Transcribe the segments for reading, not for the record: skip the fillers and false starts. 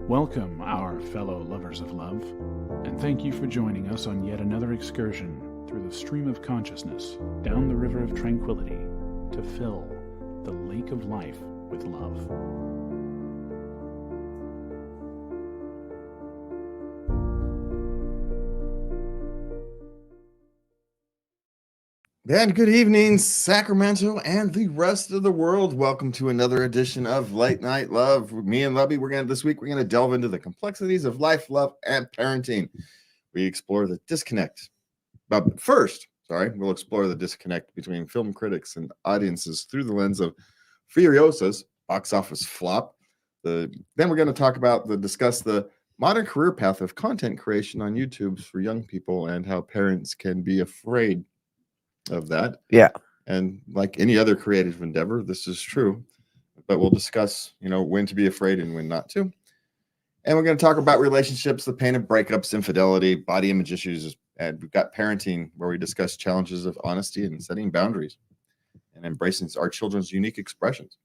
Welcome, our fellow lovers of love, and thank you for joining us on yet another excursion through the stream of consciousness down the river of tranquility to fill the lake of life with love. And good evening, Sacramento and the rest of the world. Welcome to another edition of Late Night Love. Me and Lubby, this week we're going to delve into the complexities of life, love, and parenting. We explore the disconnect. But first, we'll explore the disconnect between film critics and audiences through the lens of Furiosa's box office flop. Then we're going to discuss the modern career path of content creation on YouTube for young people and how parents can be afraid of that. Yeah. And like any other creative endeavor, this is true. But we'll discuss, when to be afraid and when not to. And we're going to talk about relationships, the pain of breakups, infidelity, body image issues, and we've got parenting, where we discuss challenges of honesty and setting boundaries and embracing our children's unique expressions.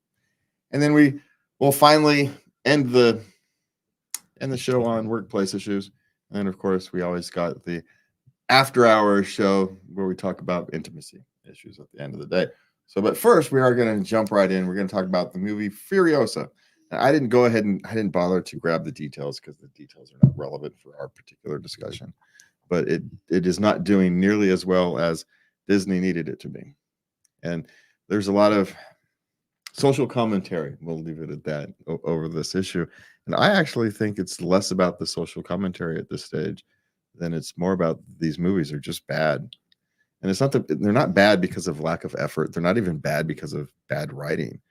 And then we will finally end the show on workplace issues. And of course, we always got the after-hours show where we talk about intimacy issues at the end of the day. But first, we are going to jump right in. We're going to talk about the movie Furiosa. Now, I didn't bother to grab the details because the details are not relevant for our particular discussion. But it is not doing nearly as well as Disney needed it to be. And there's a lot of social commentary, we'll leave it at that, over this issue. And I actually think it's less about the social commentary at this stage than it's more about these movies are just bad. And it's not that they're not bad because of lack of effort. They're not even bad because of bad writing.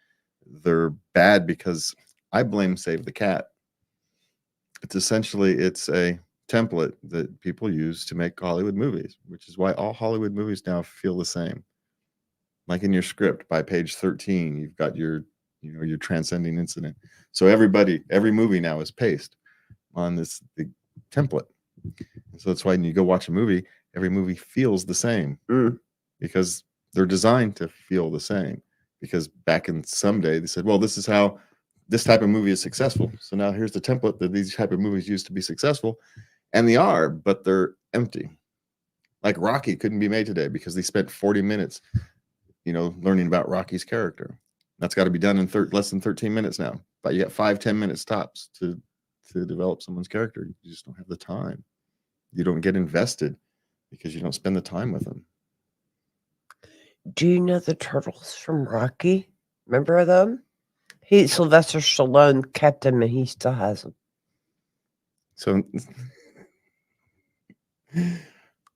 They're bad because I blame Save the Cat. It's a template that people use to make Hollywood movies, which is why all Hollywood movies now feel the same. Like in your script, by page 13, you've got your transcending incident. So every movie now is paced on the template. And so that's why when you go watch a movie, every movie feels the same because they're designed to feel the same. Because back in some day, they said, well, this is how this type of movie is successful. So now here's the template that these type of movies used to be successful. And they are, but they're empty. Like Rocky couldn't be made today because they spent 40 minutes, learning about Rocky's character. That's got to be done in less than 13 minutes now. But you got 5-10 minutes tops to develop someone's character. You just don't have the time. You don't get invested because you don't spend the time with them. Do you know the turtles from Rocky? Remember them? Sylvester Stallone kept them and he still has them. So,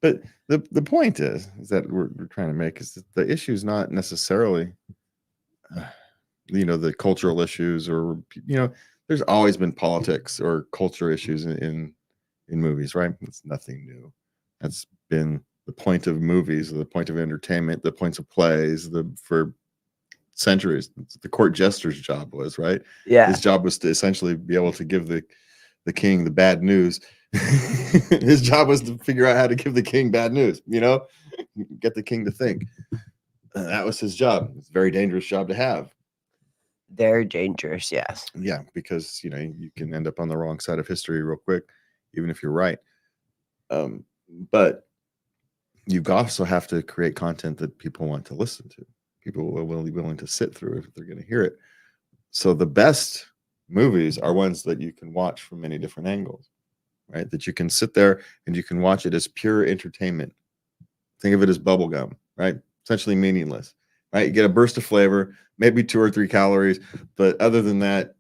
but the point is that we're trying to make is that the issue is not necessarily, the cultural issues or, there's always been politics or culture issues in movies, right? It's nothing new. That's been the point of movies, the point of entertainment, the points of plays, for centuries. The court jester's job was, right? Yeah. His job was to essentially be able to give the king the bad news. His job was to figure out how to give the king bad news, get the king to think. That was his job. It's a very dangerous job to have. Very dangerous, yes. Yeah, because, you can end up on the wrong side of history real quick, even if you're right. But you also have to create content that people want to listen to. People are willing to sit through if they're going to hear it. So the best movies are ones that you can watch from many different angles, right? That you can sit there and you can watch it as pure entertainment. Think of it as bubblegum, right? Essentially meaningless, right? You get a burst of flavor, maybe 2 or 3 calories, but other than that,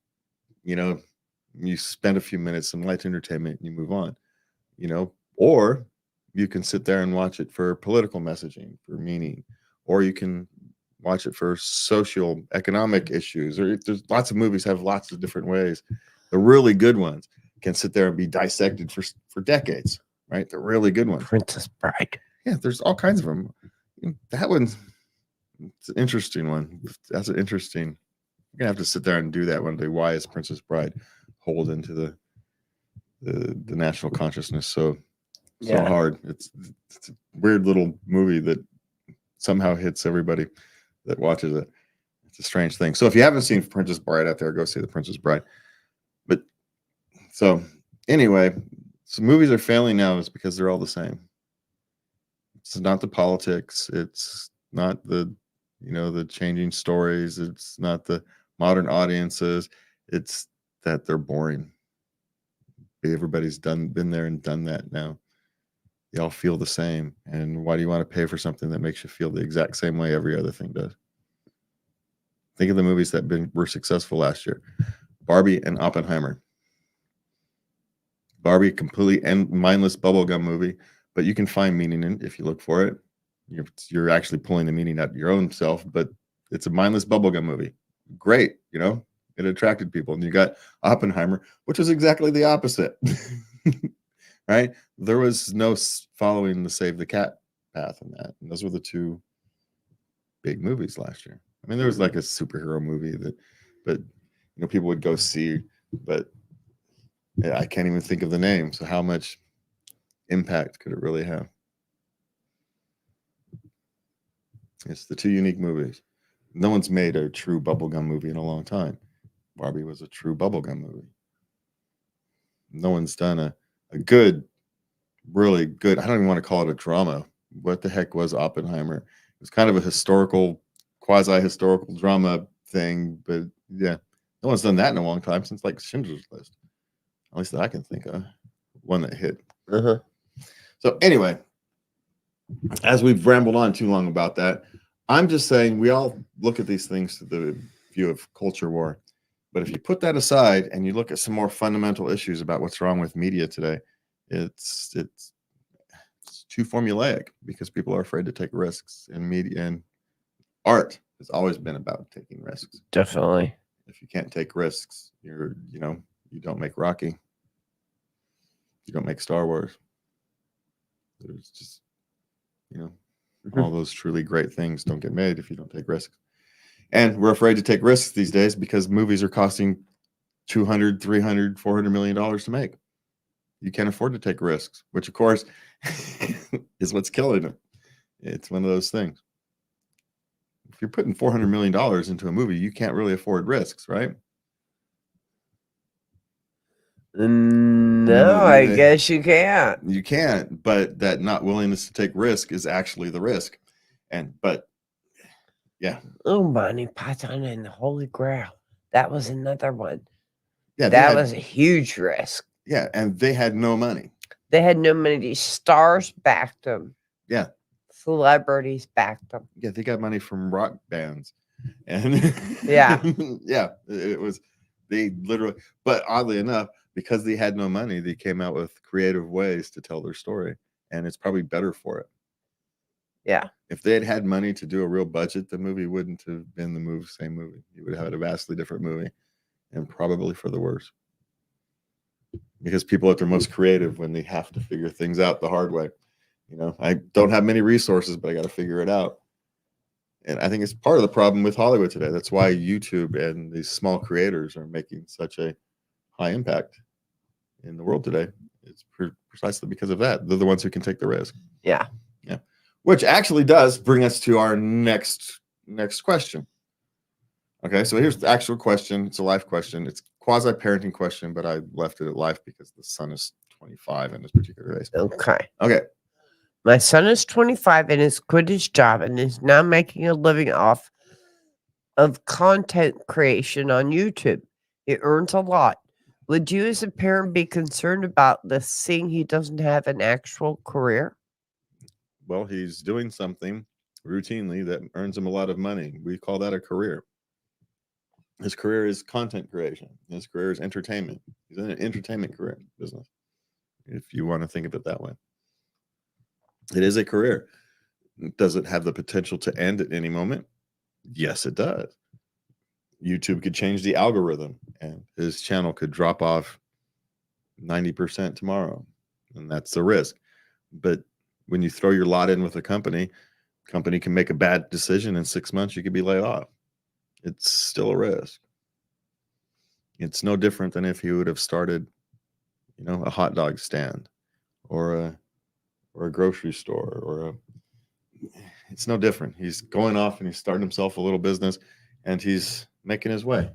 you spend a few minutes, some light entertainment, and you move on, or you can sit there and watch it for political messaging, for meaning, or you can watch it for social economic issues, or there's lots of movies have lots of different ways. The really good ones can sit there and be dissected for decades, right? The really good ones. Princess Bride. Yeah, there's all kinds of them. That one's it's an interesting one. That's an interesting. You're gonna have to sit there and do that one day. Why is Princess Bride hold into the national consciousness so hard? It's a weird little movie that somehow hits everybody that watches it. It's a strange thing. So if you haven't seen Princess Bride out there, go see the Princess Bride. But So anyway, so movies are failing now is because they're all the same. It's not the politics. It's not the, the changing stories. It's not the modern audiences. It's that they're boring. Everybody's been there and done that now. They all feel the same. And why do you want to pay for something that makes you feel the exact same way every other thing does? Think of the movies that were successful last year. Barbie and Oppenheimer. Barbie, completely mindless bubblegum movie, but you can find meaning in it if you look for it. You're actually pulling the meaning out of your own self, but it's a mindless bubblegum movie. Great, it attracted people. And you got Oppenheimer, which was exactly the opposite. Right? There was no following the Save the Cat path in that. And those were the two big movies last year. I mean, there was like a superhero movie but people would go see, but I can't even think of the name. So how much impact could it really have? It's the two unique movies. No one's made a true bubblegum movie in a long time. Barbie was a true bubblegum movie. No one's done a good, really good, I don't even want to call it a drama. What the heck was Oppenheimer? It was kind of a historical, quasi-historical drama thing, but yeah, no one's done that in a long time, since like Schindler's List. At least that I can think of. One that hit. So anyway, as we've rambled on too long about that, I'm just saying we all look at these things through the view of culture war. But if you put that aside and you look at some more fundamental issues about what's wrong with media today, it's too formulaic because people are afraid to take risks. And media and art has always been about taking risks. Definitely. If you can't take risks, you don't make Rocky. You don't make Star Wars. There's just, all those truly great things don't get made if you don't take risks. And we're afraid to take risks these days because movies are costing $200, $300, $400 million to make. You can't afford to take risks, which of course is what's killing them. It's one of those things. If you're putting $400 million into a movie, you can't really afford risks, right? No, I guess you can't. You can't, but that not willingness to take risk is actually the risk. Yeah. Oh, Monty Python and the Holy Grail. That was another one. Yeah, that was a huge risk. Yeah, and they had no money. They had no money. Stars backed them. Yeah. Celebrities backed them. Yeah, they got money from rock bands. And yeah. Yeah, it was, they literally, but oddly enough, because they had no money, they came out with creative ways to tell their story, and it's probably better for it. Yeah. If they had had money to do a real budget, the movie wouldn't have been the same movie. You would have had a vastly different movie, and probably for the worse. Because people are at their most creative when they have to figure things out the hard way. I don't have many resources, but I got to figure it out. And I think it's part of the problem with Hollywood today. That's why YouTube and these small creators are making such a high impact in the world today. It's precisely because of that. They're the ones who can take the risk. Yeah. Yeah. Which actually does bring us to our next question. Okay, so here's the actual question. It's a life question. It's quasi-parenting question, but I left it at life because the son is 25 in this particular case. Okay. My son is 25 and has quit his job and is now making a living off of content creation on YouTube. He earns a lot. Would you as a parent be concerned about this, seeing he doesn't have an actual career? Well, he's doing something routinely that earns him a lot of money. We call that a career. His career is content creation. His career is entertainment. He's in an entertainment career business, if you want to think of it that way. It is a career. Does it have the potential to end at any moment? Yes, it does. YouTube could change the algorithm and his channel could drop off 90% tomorrow. And that's the risk. But when you throw your lot in with a company can make a bad decision in 6 months, you could be laid off. It's still a risk. It's no different than if he would have started, a hot dog stand or a grocery store it's no different. He's going off and he's starting himself a little business and he's making his way.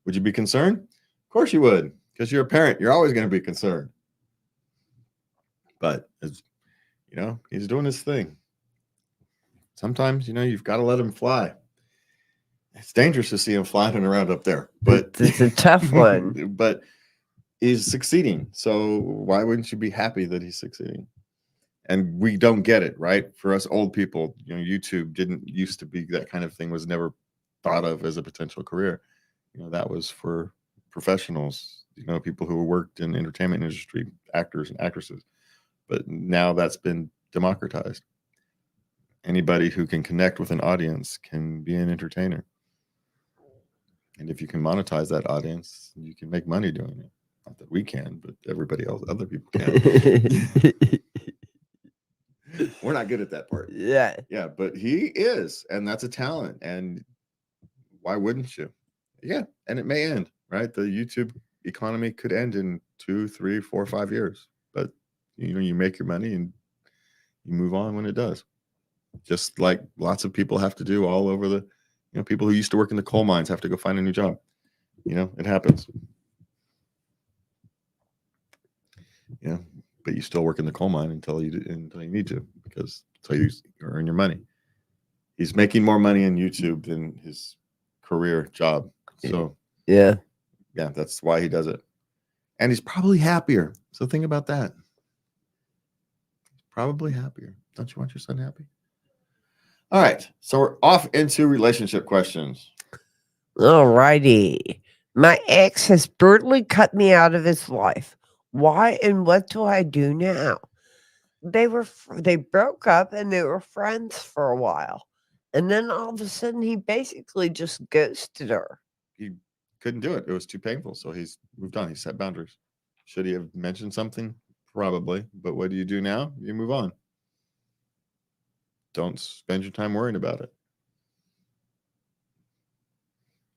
Would you be concerned? Of course you would. because you're a parent. You're always going to be concerned. But, he's doing his thing. Sometimes, you've got to let him fly. It's dangerous to see him flying around up there, but It's a tough one. But he's succeeding. So why wouldn't you be happy that he's succeeding? And we don't get it, right? For us old people, YouTube didn't used to be that kind of thing, was never thought of as a potential career. That was for professionals, people who worked in entertainment industry, actors and actresses. But now that's been democratized. Anybody who can connect with an audience can be an entertainer. And if you can monetize that audience, you can make money doing it. Not that we can, but everybody else, other people can. We're not good at that part. Yeah. Yeah, but he is, and that's a talent. And why wouldn't you? Yeah, and it may end, right? The YouTube economy could end in 2, 3, 4, 5 years. But you make your money and you move on when it does. Just like lots of people have to do all over the, people who used to work in the coal mines have to go find a new job. It happens. But you still work in the coal mine until you need to, because that's how you earn your money. He's making more money in YouTube than his career job. So yeah, that's why he does it. And he's probably happier. So think about that. He's probably happier. Don't you want your son happy? All right. So we're off into relationship questions. All righty. My ex has brutally cut me out of his life. Why and what do I do now? They broke up and they were friends for a while. And then all of a sudden he basically just ghosted her. He couldn't do it. It was too painful. So he's moved on. He set boundaries. Should he have mentioned something? Probably. But what do you do now? You move on. Don't spend your time worrying about it.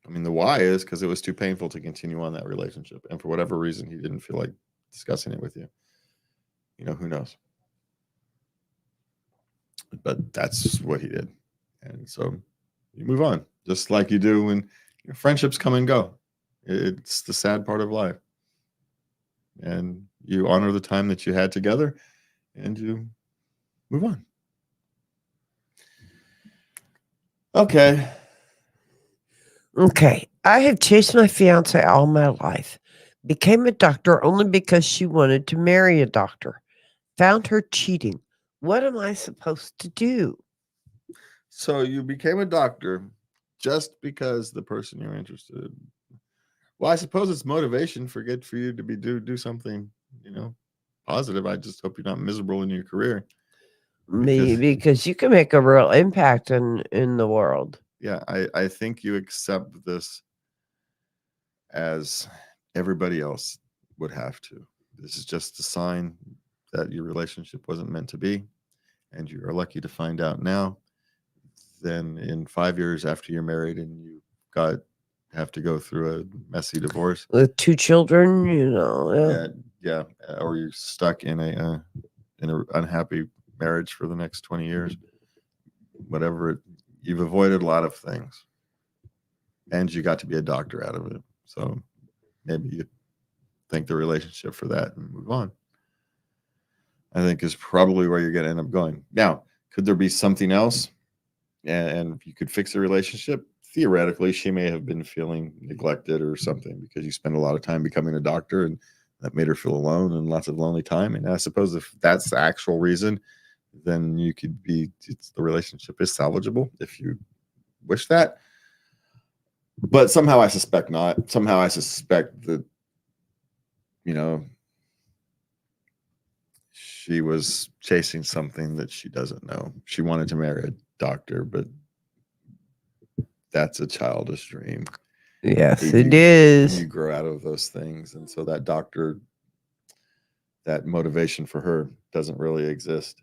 I mean, the why is because it was too painful to continue on that relationship. And for whatever reason, he didn't feel like discussing it with you. Who knows? But that's what he did. And so you move on, just like you do when friendships come and go. It's the sad part of life. And you honor the time that you had together and you move on. Okay. I have chased my fiance all my life. Became a doctor only because she wanted to marry a doctor. Found her cheating. What am I supposed to do? So you became a doctor just because the person you're interested in. Well, I suppose it's motivation for you to do something, positive. I just hope you're not miserable in your career. Because you can make a real impact in the world. Yeah, I think you accept this as everybody else would have to. This is just a sign that your relationship wasn't meant to be, and you are lucky to find out now. Then in 5 years after you're married and you have to go through a messy divorce with 2 children, yeah, or you're stuck in a unhappy marriage for the next 20 years, whatever. You've avoided a lot of things, and you got to be a doctor out of it. So maybe you thank the relationship for that and move on. I think is probably where you're going to end up going. Now, could there be something else? And you could fix the relationship? Theoretically, she may have been feeling neglected or something because you spend a lot of time becoming a doctor, and that made her feel alone and lots of lonely time. And I suppose if that's the actual reason, then you could the relationship is salvageable if you wish that. But somehow I suspect not. Somehow I suspect that, she was chasing something that she doesn't know. She wanted to marry a doctor, but that's a childish dream. Yes, it is. You grow out of those things. And so that doctor, that motivation for her doesn't really exist.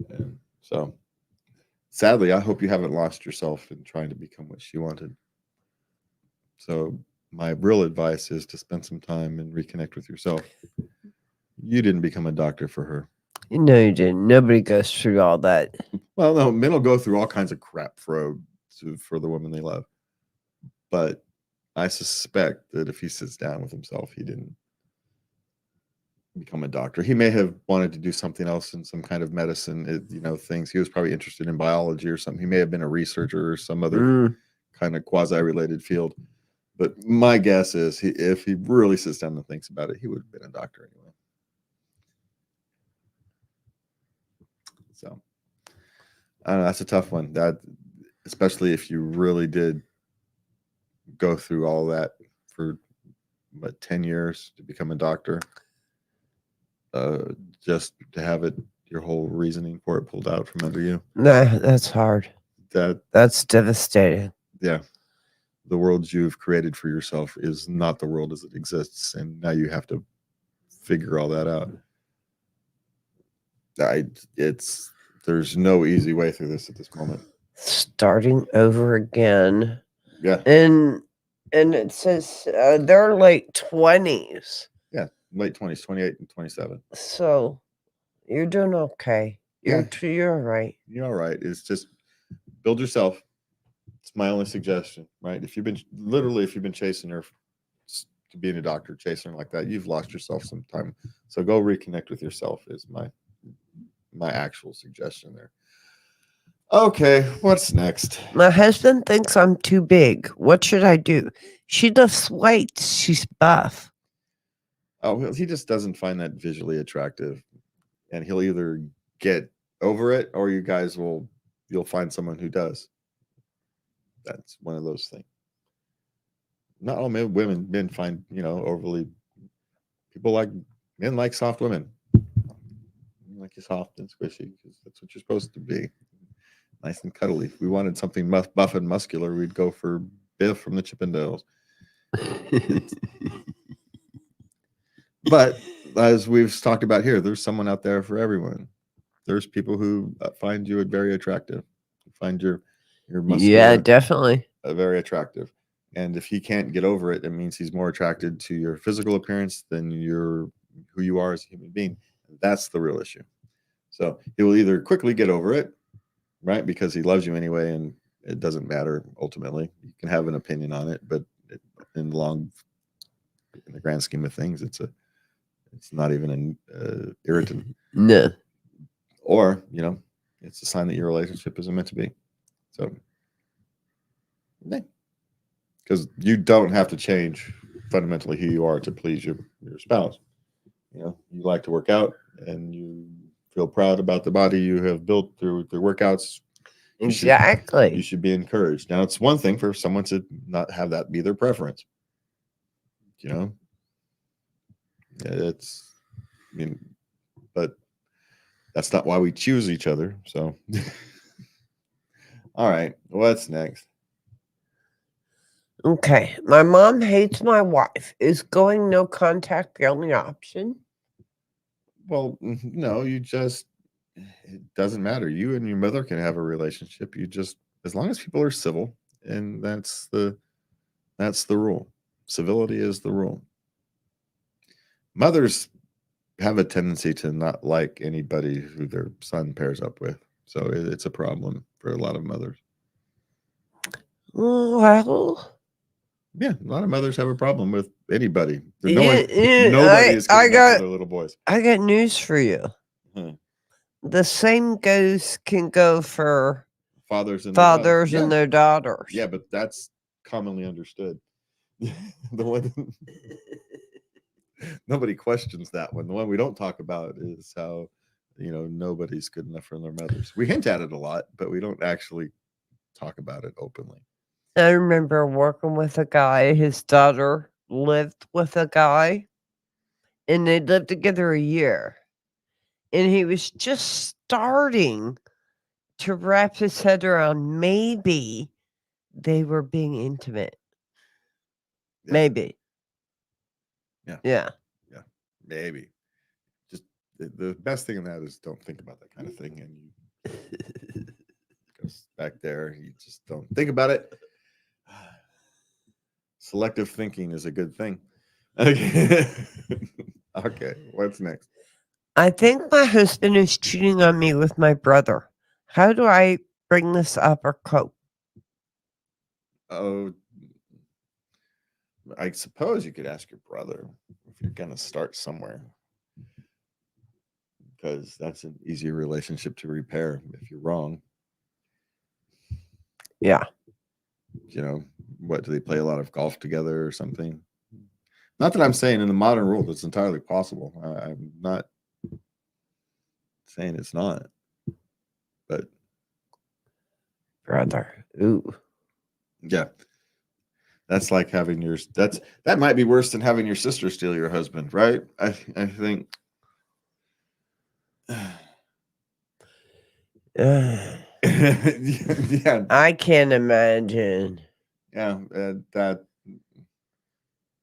And so sadly, I hope you haven't lost yourself in trying to become what she wanted. So my real advice is to spend some time and reconnect with yourself. You didn't become a doctor for her. No, you didn't. Nobody goes through all that. Well, no, men will go through all kinds of crap for the woman they love. But I suspect that if he sits down with himself, he didn't become a doctor. He may have wanted to do something else in some kind of medicine, things. He was probably interested in biology or something. He may have been a researcher or some other kind of quasi-related field. But my guess is if he really sits down and thinks about it, he would have been a doctor anyway. So I don't know, that's a tough one. That, especially if you really did go through all that for 10 years to become a doctor, just to have it, your whole reasoning for it pulled out from under you. Nah, that's hard. That's devastating. Yeah. The world you've created for yourself is not the world as it exists, and now you have to figure all that out. There's no easy way through this at this moment. Starting over again. Yeah. And it says they're late 20s. Yeah, late 20s, 28 and 27. So you're doing okay. You're all right. You're all right. It's just build yourself. It's my only suggestion, right? If you've been chasing her to being a doctor, chasing her like that, you've lost yourself some time. So go reconnect with yourself is my actual suggestion there. Okay, what's next? My husband thinks I'm too big. What should I do? She lifts weights. She's buff. Oh, well, he just doesn't find that visually attractive, and he'll either get over it or you'll find someone who does. That's one of those things. Not all men find, overly, men like soft women. Like you soft and squishy, because that's what you're supposed to be. Nice and cuddly. If we wanted something buff and muscular, we'd go for Biff from the Chippendales. But as we've talked about here, there's someone out there for everyone. There's people who find you very attractive, find your muscular, definitely very attractive. And if he can't get over it, it means he's more attracted to your physical appearance than who you are as a human being. That's the real issue. So he will either quickly get over it, right, because he loves you anyway, and it doesn't matter ultimately. You can have an opinion on it, but in the grand scheme of things, it's not even an irritant. No. Or, it's a sign that your relationship isn't meant to be. So, because you don't have to change fundamentally who you are to please your spouse. You like to work out, and you feel proud about the body you have built through workouts. Exactly. You should be encouraged. Now, it's one thing for someone to not have that be their preference. But that's not why we choose each other. So, all right, what's next? Okay, my mom hates my wife. Is going no contact the only option? Well, no, it doesn't matter. You and your mother can have a relationship. As long as people are civil, and that's the rule. Civility is the rule. Mothers have a tendency to not like anybody who their son pairs up with. So it's a problem for a lot of mothers. Well, yeah, a lot of mothers have a problem with anybody. Nobody is going to their little boys. I got news for you. The same can go for fathers and their daughters. Yeah, but that's commonly understood. The one nobody questions that one. The one we don't talk about is how nobody's good enough for their mothers. We hint at it a lot, but we don't actually talk about it openly. I remember working with a guy. His daughter lived with a guy, and they lived together a year. And he was just starting to wrap his head around maybe they were being intimate. Yeah. Maybe. Yeah. Maybe. Just the best thing in that is don't think about that kind of thing, and you go back there. You just don't think about it. Selective thinking is a good thing. Okay. Okay. What's next? I think my husband is cheating on me with my brother. How do I bring this up or cope? Oh, I suppose you could ask your brother if you're going to start somewhere, because that's an easier relationship to repair if you're wrong. Yeah. You know, what, do they play a lot of golf together or something? Not that I'm saying in the modern world it's entirely possible. I'm not saying it's not, but Brother. Ooh. yeah, that's like having your that might be worse than having your sister steal your husband, right? I think. Yeah, I can't imagine. yeah, that.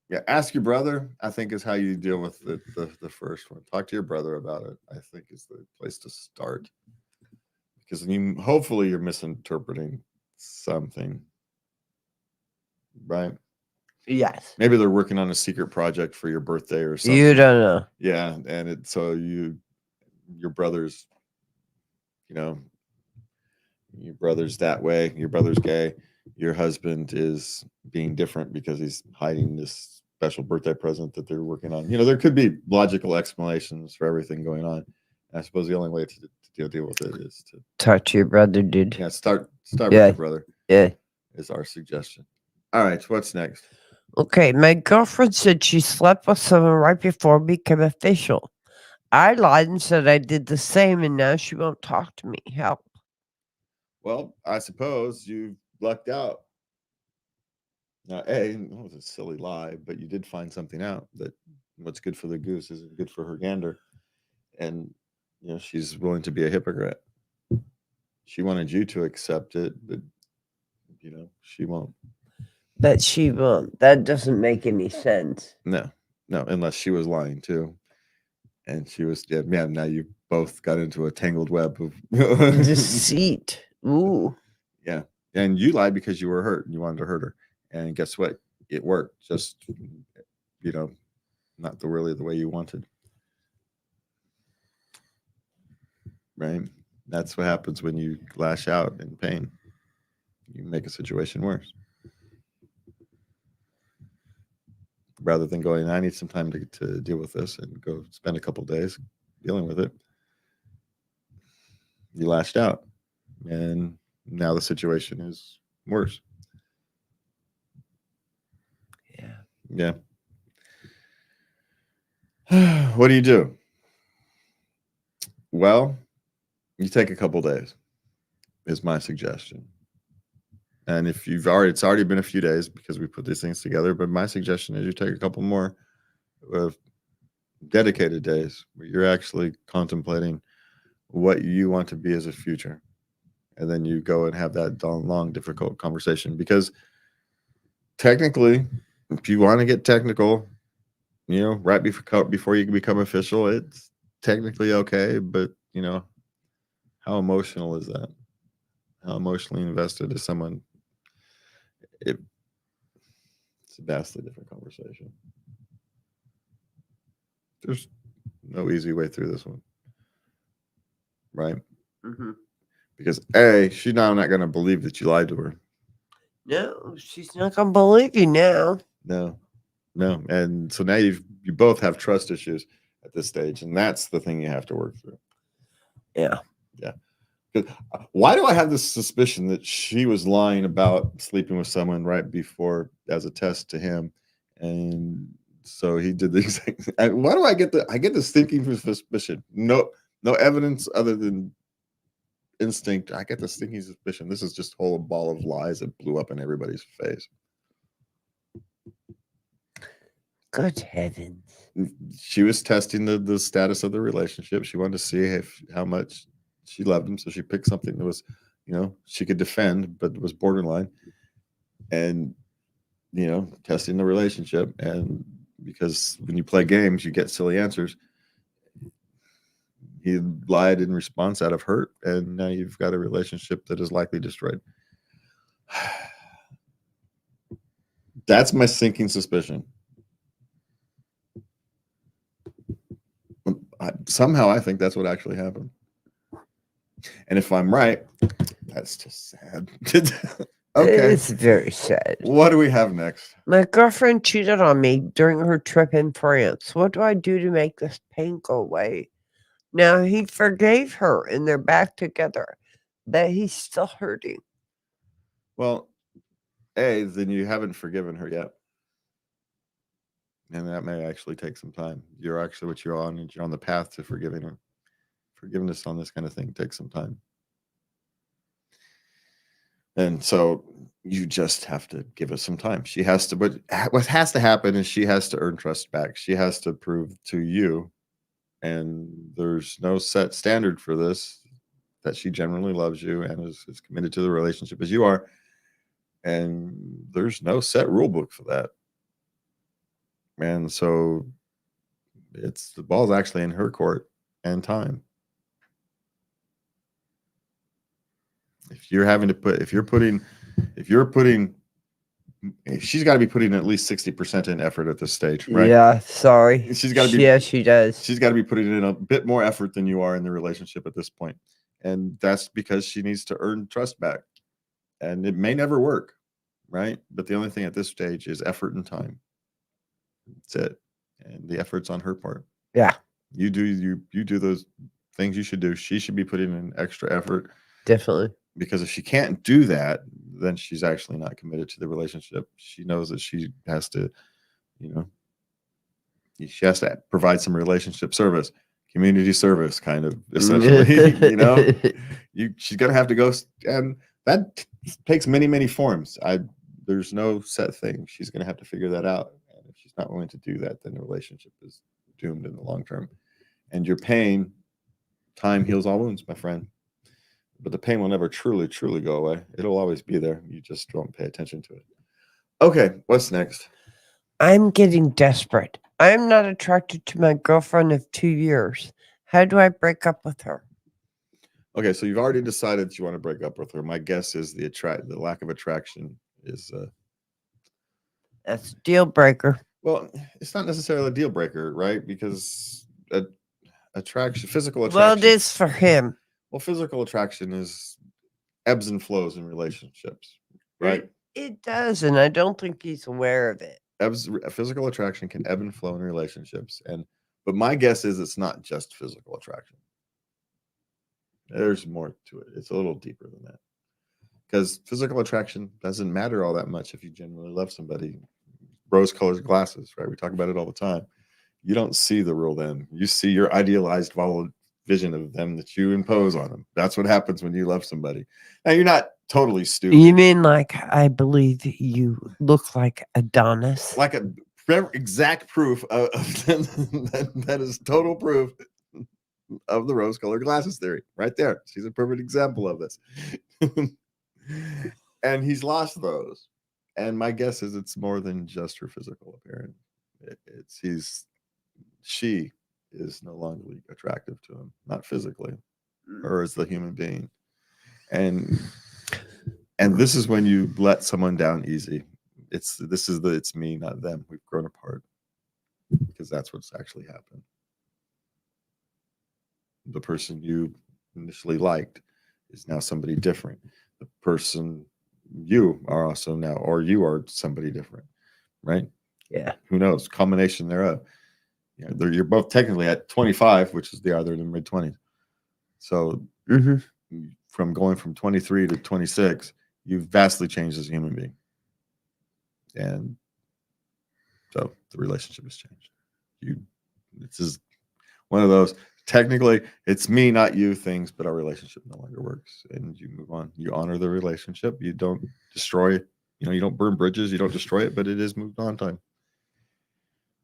Yeah, ask your brother, I think, is how you deal with the first one. Talk to your brother about it, I think, is the place to start. Because hopefully you're misinterpreting something, right? Yes. Maybe they're working on a secret project for your birthday or something. You don't know. Yeah, and your brother's, your brother's that way. Your brother's gay. Your husband is being different because he's hiding this special birthday present that they're working on. There could be logical explanations for everything going on. And I suppose the only way to deal with it is to talk to your brother, dude. Yeah, start with your brother. Yeah. Is our suggestion. All right, what's next? Okay, my girlfriend said she slept with someone right before it became official. I lied and said I did the same, and now she won't talk to me. Help. Well, I suppose you lucked out. Now, that was a silly lie, but you did find something out, that what's good for the goose isn't good for her gander. And, she's willing to be a hypocrite. She wanted you to accept it, but, she won't. That she won't. That doesn't make any sense. No, unless she was lying too. And she was, now you both got into a tangled web of deceit. Ooh. Yeah. And you lied because you were hurt and you wanted to hurt her. And guess what? It worked. Just, not really the way you wanted. Right? That's what happens when you lash out in pain. You make a situation worse. Rather than going, I need some time to deal with this and go spend a couple days dealing with it, you lashed out. And now the situation is worse. Yeah. What do? Well, you take a couple days, is my suggestion. And if it's already been a few days because we put these things together, but my suggestion is you take a couple more dedicated days where you're actually contemplating what you want to be as a future. And then you go and have that long, difficult conversation. Because technically, if you want to get technical, right before you become official, it's technically okay. But, how emotional is that? How emotionally invested is someone? It's a vastly different conversation. There's no easy way through this one. Right? Mm-hmm. Because she's now not going to believe that you lied to her. No, she's not going to believe you now. No. And so now you both have trust issues at this stage. And that's the thing you have to work through. Yeah. Why do I have this suspicion that she was lying about sleeping with someone right before as a test to him? And so he did the exact thing. Why do I get the stinking suspicion? No evidence other than instinct. I get the stinking suspicion. This is just a whole ball of lies that blew up in everybody's face. Good heavens. She was testing the status of the relationship. She wanted to see how much she loved him. So she picked something that was, she could defend, but was borderline. And, testing the relationship. And because when you play games, you get silly answers. He lied in response out of hurt. And now you've got a relationship that is likely destroyed. That's my sinking suspicion. Somehow I think that's what actually happened. And if I'm right, that's just sad. Okay. It's very sad. What do we have next? My girlfriend cheated on me during her trip in France. What do I do to make this pain go away? Now he forgave her and they're back together, but he's still hurting. Well, then you haven't forgiven her yet. And that may actually take some time. You're actually what you're on, and you're on the path to forgiving her. Forgiveness on this kind of thing takes some time. And so you just have to give it some time. She has to, but what has to happen is she has to earn trust back. She has to prove to you, and there's no set standard for this, that she genuinely loves you and is committed to the relationship as you are. And there's no set rule book for that. And so the ball's actually in her court and time. If you're putting, she's got to be putting at least 60% in effort at this stage, right? Yeah, sorry. She's got to be. Yeah, she does. She's got to be putting in a bit more effort than you are in the relationship at this point, and that's because she needs to earn trust back, and it may never work, right? But the only thing at this stage is effort and time. That's it, and the effort's on her part. Yeah, you do those things you should do. She should be putting in extra effort. Definitely. Because if she can't do that, then she's actually not committed to the relationship. She knows that she has to, she has to provide some relationship service, community service, kind of, essentially. She's gonna have to go, and that takes many, many forms. There's no set thing. She's gonna have to figure that out. And if she's not willing to do that, then the relationship is doomed in the long term. And your pain, time heals all wounds, my friend. But the pain will never truly, truly go away. It'll always be there. You just don't pay attention to it. Okay, what's next? I'm getting desperate. I'm not attracted to my girlfriend of 2 years. How do I break up with her? Okay, so you've already decided that you want to break up with her. My guess is the lack of attraction is That's a deal breaker. Well, it's not necessarily a deal breaker, right? Because physical attraction. Well, it is for him. Well, physical attraction is ebbs and flows in relationships, right? It does, and I don't think he's aware of it. Physical attraction can ebb and flow in relationships, but my guess is it's not just physical attraction. There's more to it. It's a little deeper than that. Because physical attraction doesn't matter all that much if you genuinely love somebody. Rose-colored glasses, right? We talk about it all the time. You don't see the real them. You see your idealized vision of them that you impose on them. That's what happens when you love somebody. Now, you're not totally stupid. You mean like I believe you look like Adonis? Like a exact proof of that is total proof of the rose-colored glasses theory right there. She's a perfect example of this. And he's lost those. And my guess is it's more than just her physical appearance. She is no longer attractive to him, not physically, or as the human being. And this is when you let someone down easy. It's me, not them. We've grown apart, because that's what's actually happened. The person you initially liked is now somebody different. The person you are also now, or you are somebody different, right? Yeah. Who knows? Combination thereof. You're both technically at 25, which is the other in the mid-20s. So from going from 23 to 26, you've vastly changed as a human being. And so the relationship has changed. This is one of those, technically, it's me, not you things, but our relationship no longer works. And you move on. You honor the relationship. You don't destroy it. You don't burn bridges. You don't destroy it, but it is moved on time.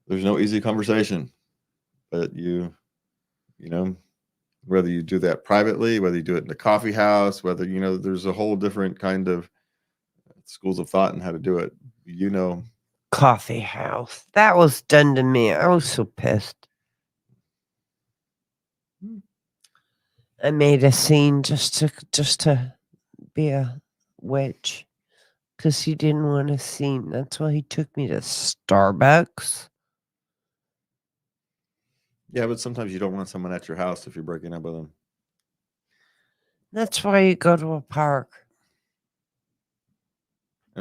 There's no easy conversation, but whether you do that privately, whether you do it in the coffee house, whether, there's a whole different kind of schools of thought and how to do it. Coffee house. That was done to me. I was so pissed. I made a scene just to be a witch, because he didn't want a scene. That's why he took me to Starbucks. Yeah, but sometimes you don't want someone at your house if you're breaking up with them. That's why you go to a park.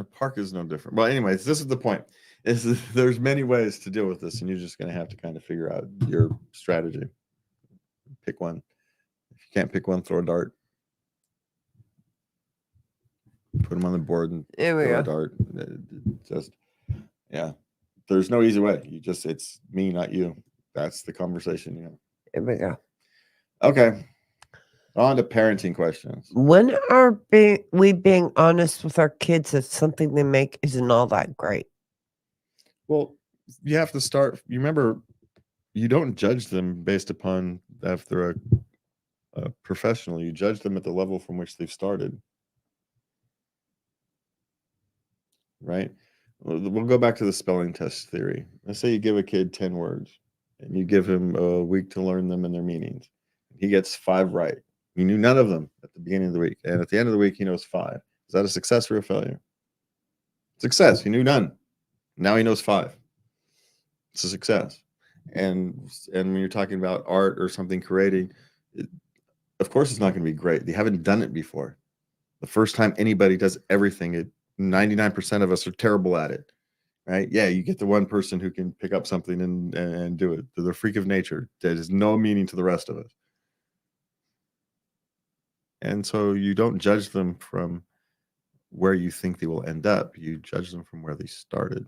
A park is no different. Well, anyways, this is the point. There's many ways to deal with this, and you're just going to have to kind of figure out your strategy. Pick one. If you can't pick one, throw a dart. Put them on the board and There we throw a go. dart. Just, yeah. There's no easy way. It's me, not you. That's the conversation. Yeah. There we go. Okay. On to parenting questions. When are we being honest with our kids that something they make isn't all that great? Well, you have to start. You remember, you don't judge them based upon if they're a professional. You judge them at the level from which they've started. Right? We'll go back to the spelling test theory. Let's say you give a kid 10 words and you give him a week to learn them and their meanings. He gets 5 right. He knew none of them at the beginning of the week. And at the end of the week, he knows 5. Is that a success or a failure? Success. He knew none. Now he knows 5. It's a success. And when you're talking about art or something creating, of course it's not going to be great. They haven't done it before. The first time anybody does everything, 99% of us are terrible at it, right? Yeah, you get the one person who can pick up something and do it. They're the freak of nature. That is no meaning to the rest of us. And so you don't judge them from where you think they will end up. You judge them from where they started.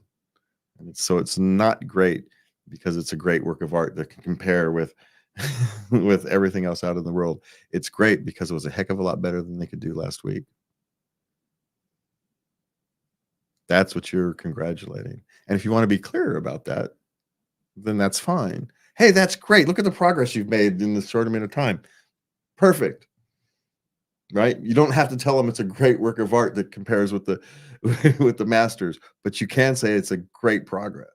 And it's not great because it's a great work of art that can compare with with everything else out in the world. It's great because it was a heck of a lot better than they could do last week. That's what you're congratulating. And if you want to be clearer about that, then that's fine. Hey, that's great. Look at the progress you've made in this short amount of time. Perfect. Right? You don't have to tell them it's a great work of art that compares with the with the masters, but you can say it's a great progress.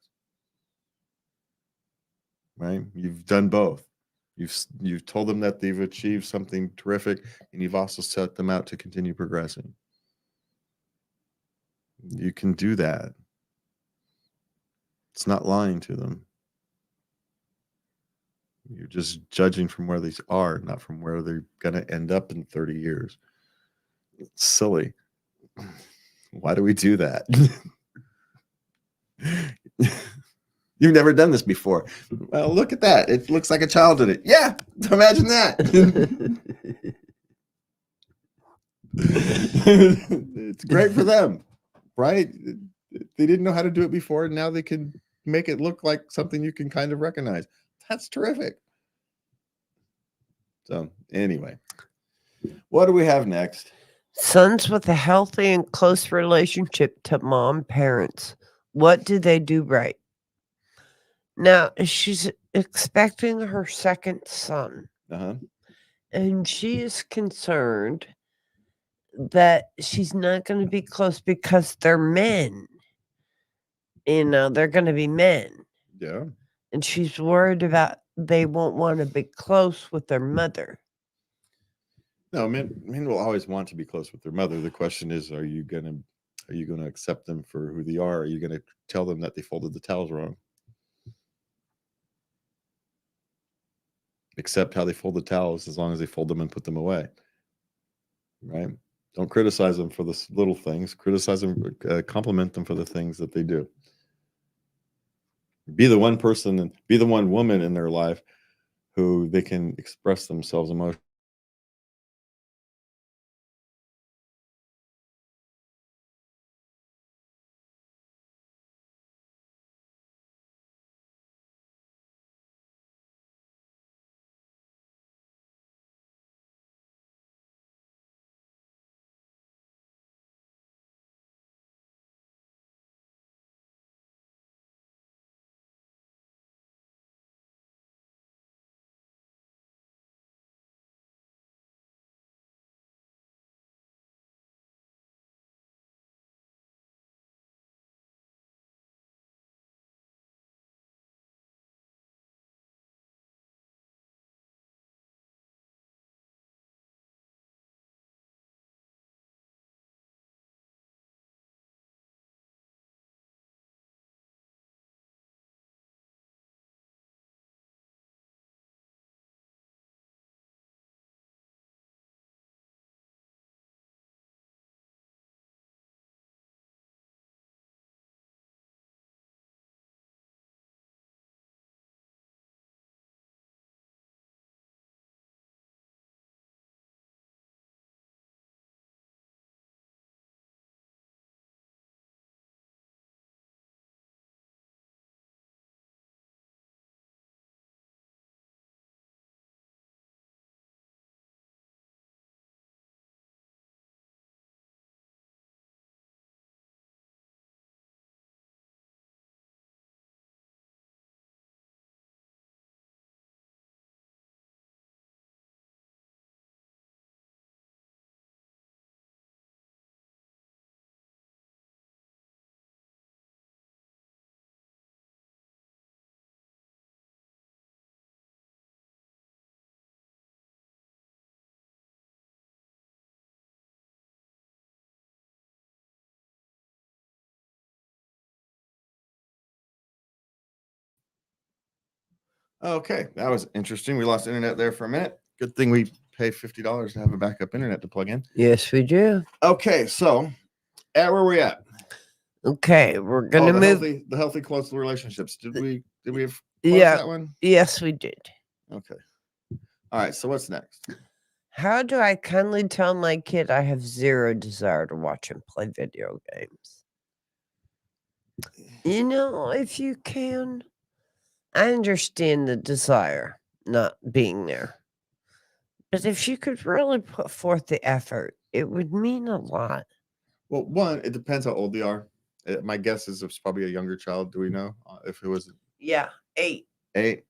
Right? You've done both. You've told them that they've achieved something terrific, and you've also set them out to continue progressing. You can do that. It's not lying to them. You're just judging from where they are, not from where they're going to end up in 30 years. It's silly. Why do we do that? You've never done this before. Well, look at that. It looks like a child did it. Yeah, imagine that. It's great for them, right? They didn't know how to do it before, and now they can make it look like something you can kind of recognize. That's terrific. So anyway, what do we have next? Sons with a healthy and close relationship to mom parents. What do they do right? Now, she's expecting her second son, Uh-huh. and she is concerned that she's not going to be close because they're men. They're going to be men. Yeah. And she's worried about they won't want to be close with their mother. No, men will always want to be close with their mother. The question is, are you gonna accept them for who they are? Are you gonna tell them that they folded the towels wrong? Accept how they fold the towels as long as they fold them and put them away. Right? Don't criticize them for the little things. Criticize them, compliment them for the things that they do. Be the one person and be the one woman in their life who they can express themselves emotionally. Okay, that was interesting. We lost internet there for a minute. Good thing we pay $50 to have a backup internet to plug in. Yes, we do. Okay, so at where we at? Okay, we're gonna move. The healthy close relationships. Did we close Yeah. that one? Yes, we did. Okay. All right. So what's next? How do I kindly tell my kid I have zero desire to watch him play video games? If you can, I understand the desire not being there. But if you could really put forth the effort, it would mean a lot. Well, one, it depends how old they are. My guess is it's probably a younger child. Do we know if it was Yeah, 8. 8?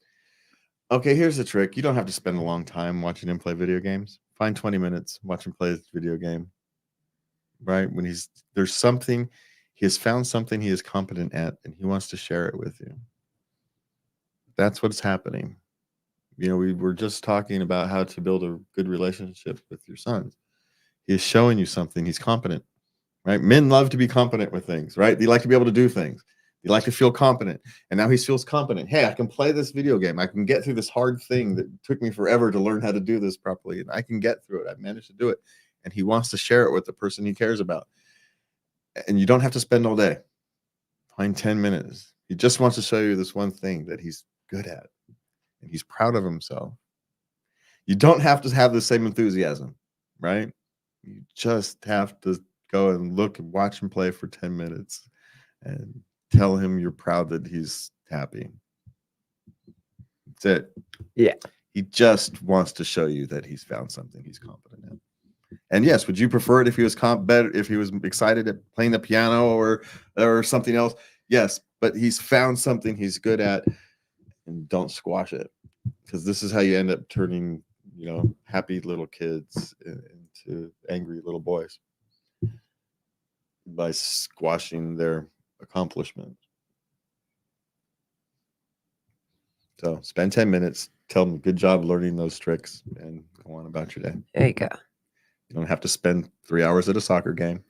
Okay, here's the trick. You don't have to spend a long time watching him play video games. Find 20 minutes, watch him play this video game. Right? When there's something, he has found something he is competent at, and he wants to share it with you. That's what's happening. We were just talking about how to build a good relationship with your sons. He is showing you something. He's competent, right? Men love to be competent with things, right? They like to be able to do things. They like to feel competent. And now he feels competent. Hey, I can play this video game. I can get through this hard thing that took me forever to learn how to do this properly. And I can get through it. I've managed to do it. And he wants to share it with the person he cares about. And you don't have to spend all day. Find 10 minutes. He just wants to show you this one thing that he's good at. And he's proud of himself. You don't have to have the same enthusiasm, right? You just have to go and look and watch him play for 10 minutes and tell him you're proud that he's happy. That's it. Yeah. He just wants to show you that he's found something he's competent in. And yes, would you prefer it if he was better, if he was excited at playing the piano or something else? Yes, but he's found something he's good at, and don't squash it, because this is how you end up turning, happy little kids into angry little boys, by squashing their accomplishments. So spend 10 minutes, tell them good job learning those tricks, and go on about your day. There you go. You don't have to spend 3 hours at a soccer game.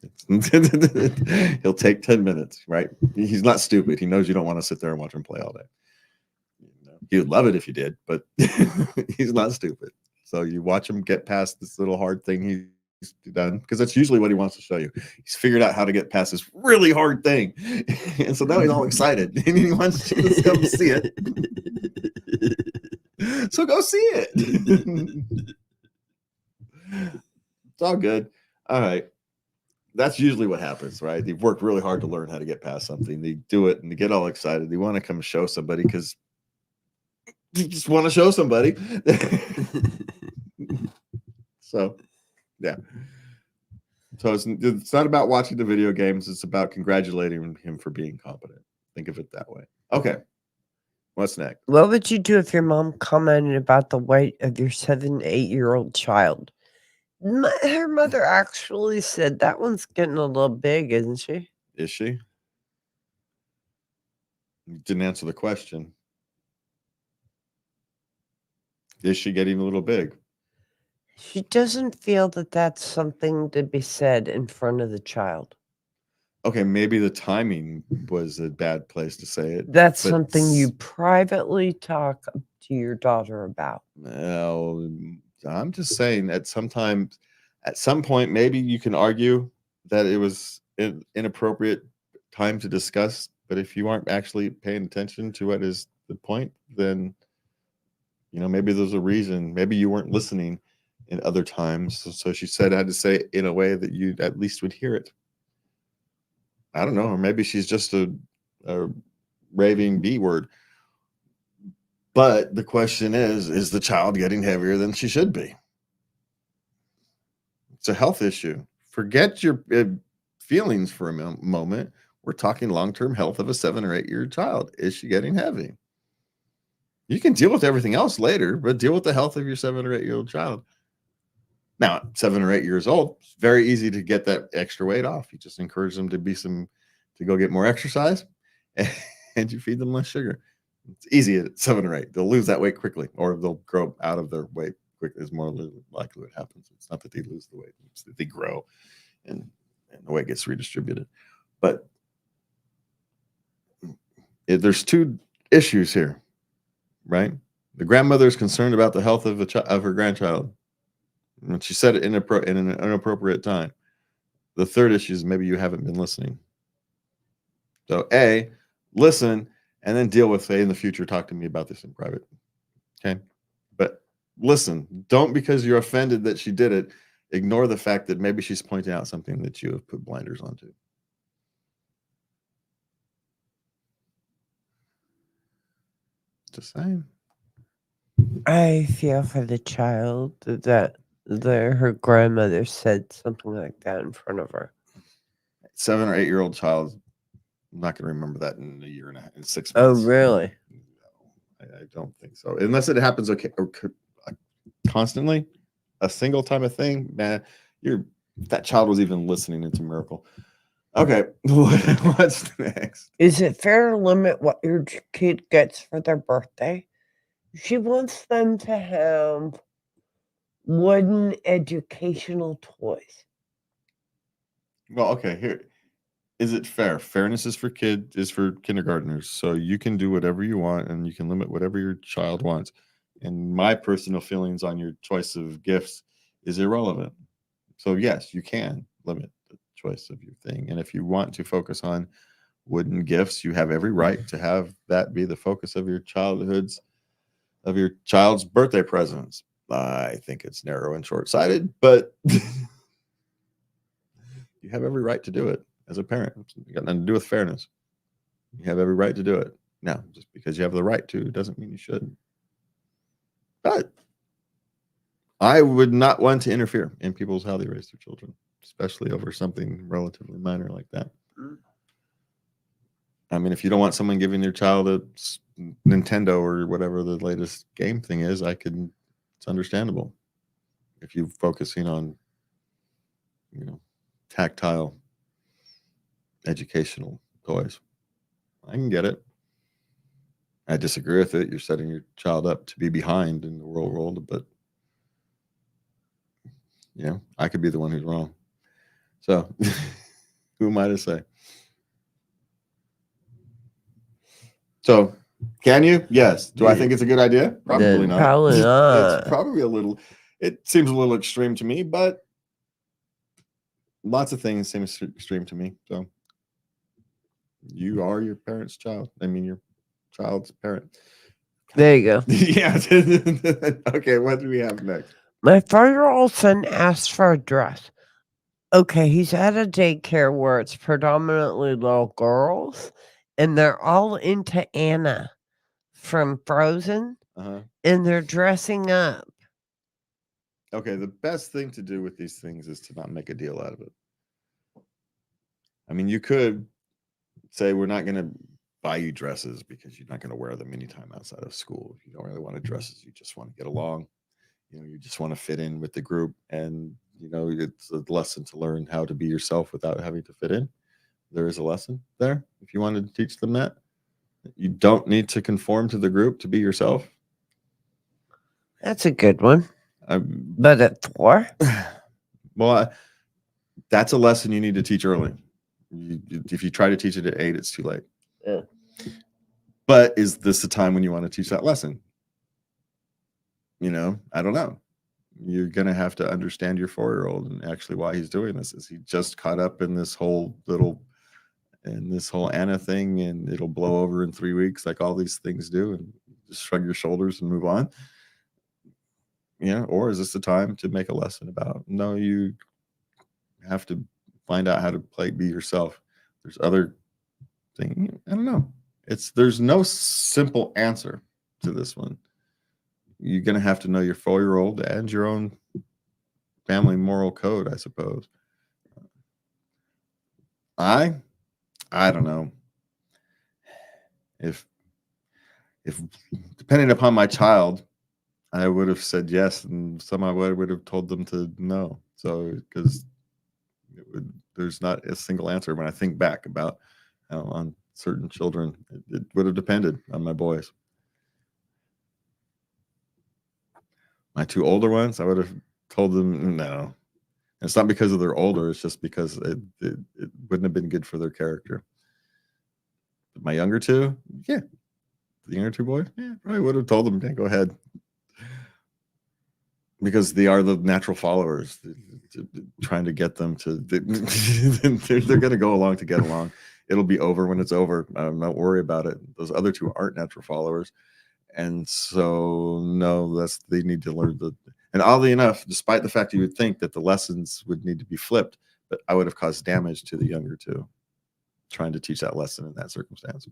He'll take 10 minutes, right? He's not stupid. He knows you don't want to sit there and watch him play all day. He would love it if you did, but he's not stupid. So you watch him get past this little hard thing he's done, because that's usually what he wants to show you. He's figured out how to get past this really hard thing. And so now he's all excited and he wants you to come see it. So go see it. It's all good. All right. That's usually what happens, right? They've worked really hard to learn how to get past something. They do it and they get all excited. They want to come show somebody because you just want to show somebody. So, yeah. So it's not about watching the video games. It's about congratulating him for being competent. Think of it that way. Okay. What's next? What would you do if your mom commented about the weight of your 7, 8-year-old child? Her mother actually said, that one's getting a little big, isn't she? Is she? You didn't answer the question. Is she getting a little big? She doesn't feel that that's something to be said in front of the child. Okay, maybe the timing was a bad place to say it. That's something you privately talk to your daughter about. Well, I'm just saying at some point, maybe you can argue that it was an inappropriate time to discuss. But if you aren't actually paying attention to what is the point, then, maybe there's a reason. Maybe you weren't listening in other times. So she said I had to say it in a way that you at least would hear it. I don't know. Or maybe she's just a raving B word. But the question is the child getting heavier than she should be? It's a health issue. Forget your feelings for a moment. We're talking long-term health of a 7 or 8-year child. Is she getting heavy? You can deal with everything else later, but deal with the health of your 7 or 8-year-old child. Now, 7 or 8 years old, it's very easy to get that extra weight off. You just encourage them to go get more exercise, and you feed them less sugar. It's easy at 7 or 8. They'll lose that weight quickly, or they'll grow out of their weight quickly. Is more likely what happens. It's not that they lose the weight; it's that they grow, and the weight gets redistributed. But there's two issues here, right? The grandmother is concerned about the health of of her grandchild, and she said it in an inappropriate time. The third issue is maybe you haven't been listening. So A, listen, and then deal with, say, in the future, talk to me about this in private. Okay. But listen, don't, because you're offended that she did it, ignore the fact that maybe she's pointing out something that you have put blinders onto. Just saying. I feel for the child that her grandmother said something like that in front of her. 7 or 8 year old child, I'm not going to remember that in a year and a half, in 6 Oh, months. really? No, I don't think so. Unless it happens constantly, a single time a thing, man, that child was even listening. It's a miracle. Okay, what's next? Is it fair to limit what your kid gets for their birthday? She wants them to have wooden educational toys. Well, okay, here. Is it fair? Fairness is for kindergartners. So you can do whatever you want and you can limit whatever your child wants. And my personal feelings on your choice of gifts is irrelevant. So yes, you can limit the choice of your thing. And if you want to focus on wooden gifts, you have every right to have that be the focus of your child's birthday presents. I think it's narrow and short-sighted, but you have every right to do it as a parent. It's got nothing to do with fairness. You have every right to do it. Now, just because you have the right to doesn't mean you should. But I would not want to interfere in people's how they raise their children, especially over something relatively minor like that. I mean, if you don't want someone giving your child a Nintendo or whatever the latest game thing is, it's understandable. If you're focusing on, tactile educational toys, I can get it. I disagree with it. You're setting your child up to be behind in the world, but I could be the one who's wrong. So who am I to say? So can you? Yes. Do I think it's a good idea? Probably not. Probably not. It's probably it seems a little extreme to me, but lots of things seem extreme to me. So you are your parent's child. I mean, your child's parent. There you go. Yeah. Okay, what do we have next? My 4-year-old son asked for a dress. Okay, he's at a daycare where it's predominantly little girls, and they're all into Anna from Frozen, and they're dressing up. Okay, the best thing to do with these things is to not make a deal out of it. I mean, you could say, we're not going to buy you dresses because you're not going to wear them anytime outside of school. If you don't really want dresses, you just want to get along. You just want to fit in with the group, and it's a lesson to learn how to be yourself without having to fit in. There is a lesson there if you wanted to teach them that. You don't need to conform to the group to be yourself. That's a good one. But at 4? Well, that's a lesson you need to teach early. If you try to teach it at 8, it's too late. Yeah. But is this the time when you want to teach that lesson? I don't know. You're going to have to understand your 4-year-old and actually why he's doing this. Is he just caught up in this whole Anna thing, and it'll blow over in 3 weeks like all these things do, and just shrug your shoulders and move on? Or is this the time to make a lesson about, no, you have to find out how to be yourself. There's other things. I don't know. There's no simple answer to this one. You're going to have to know your 4-year-old and your own family moral code, I suppose. I don't know. If depending upon my child, I would have said yes, and somehow I would have told them to no. So, because there's not a single answer. When I think back about on certain children, it would have depended on my boys. My 2 older ones, I would have told them no. And it's not because they're older; it's just because it wouldn't have been good for their character. But my younger 2, yeah, The younger two boys, yeah, probably would have told them, yeah, go ahead. Because they are the natural followers, trying to get them to, they're going to go along to get along. It'll be over when it's over. Don't worry about it. Those other two aren't natural followers. And so, no, they need to learn and oddly enough, despite the fact you would think that the lessons would need to be flipped, but I would have caused damage to the younger two, trying to teach that lesson in that circumstance.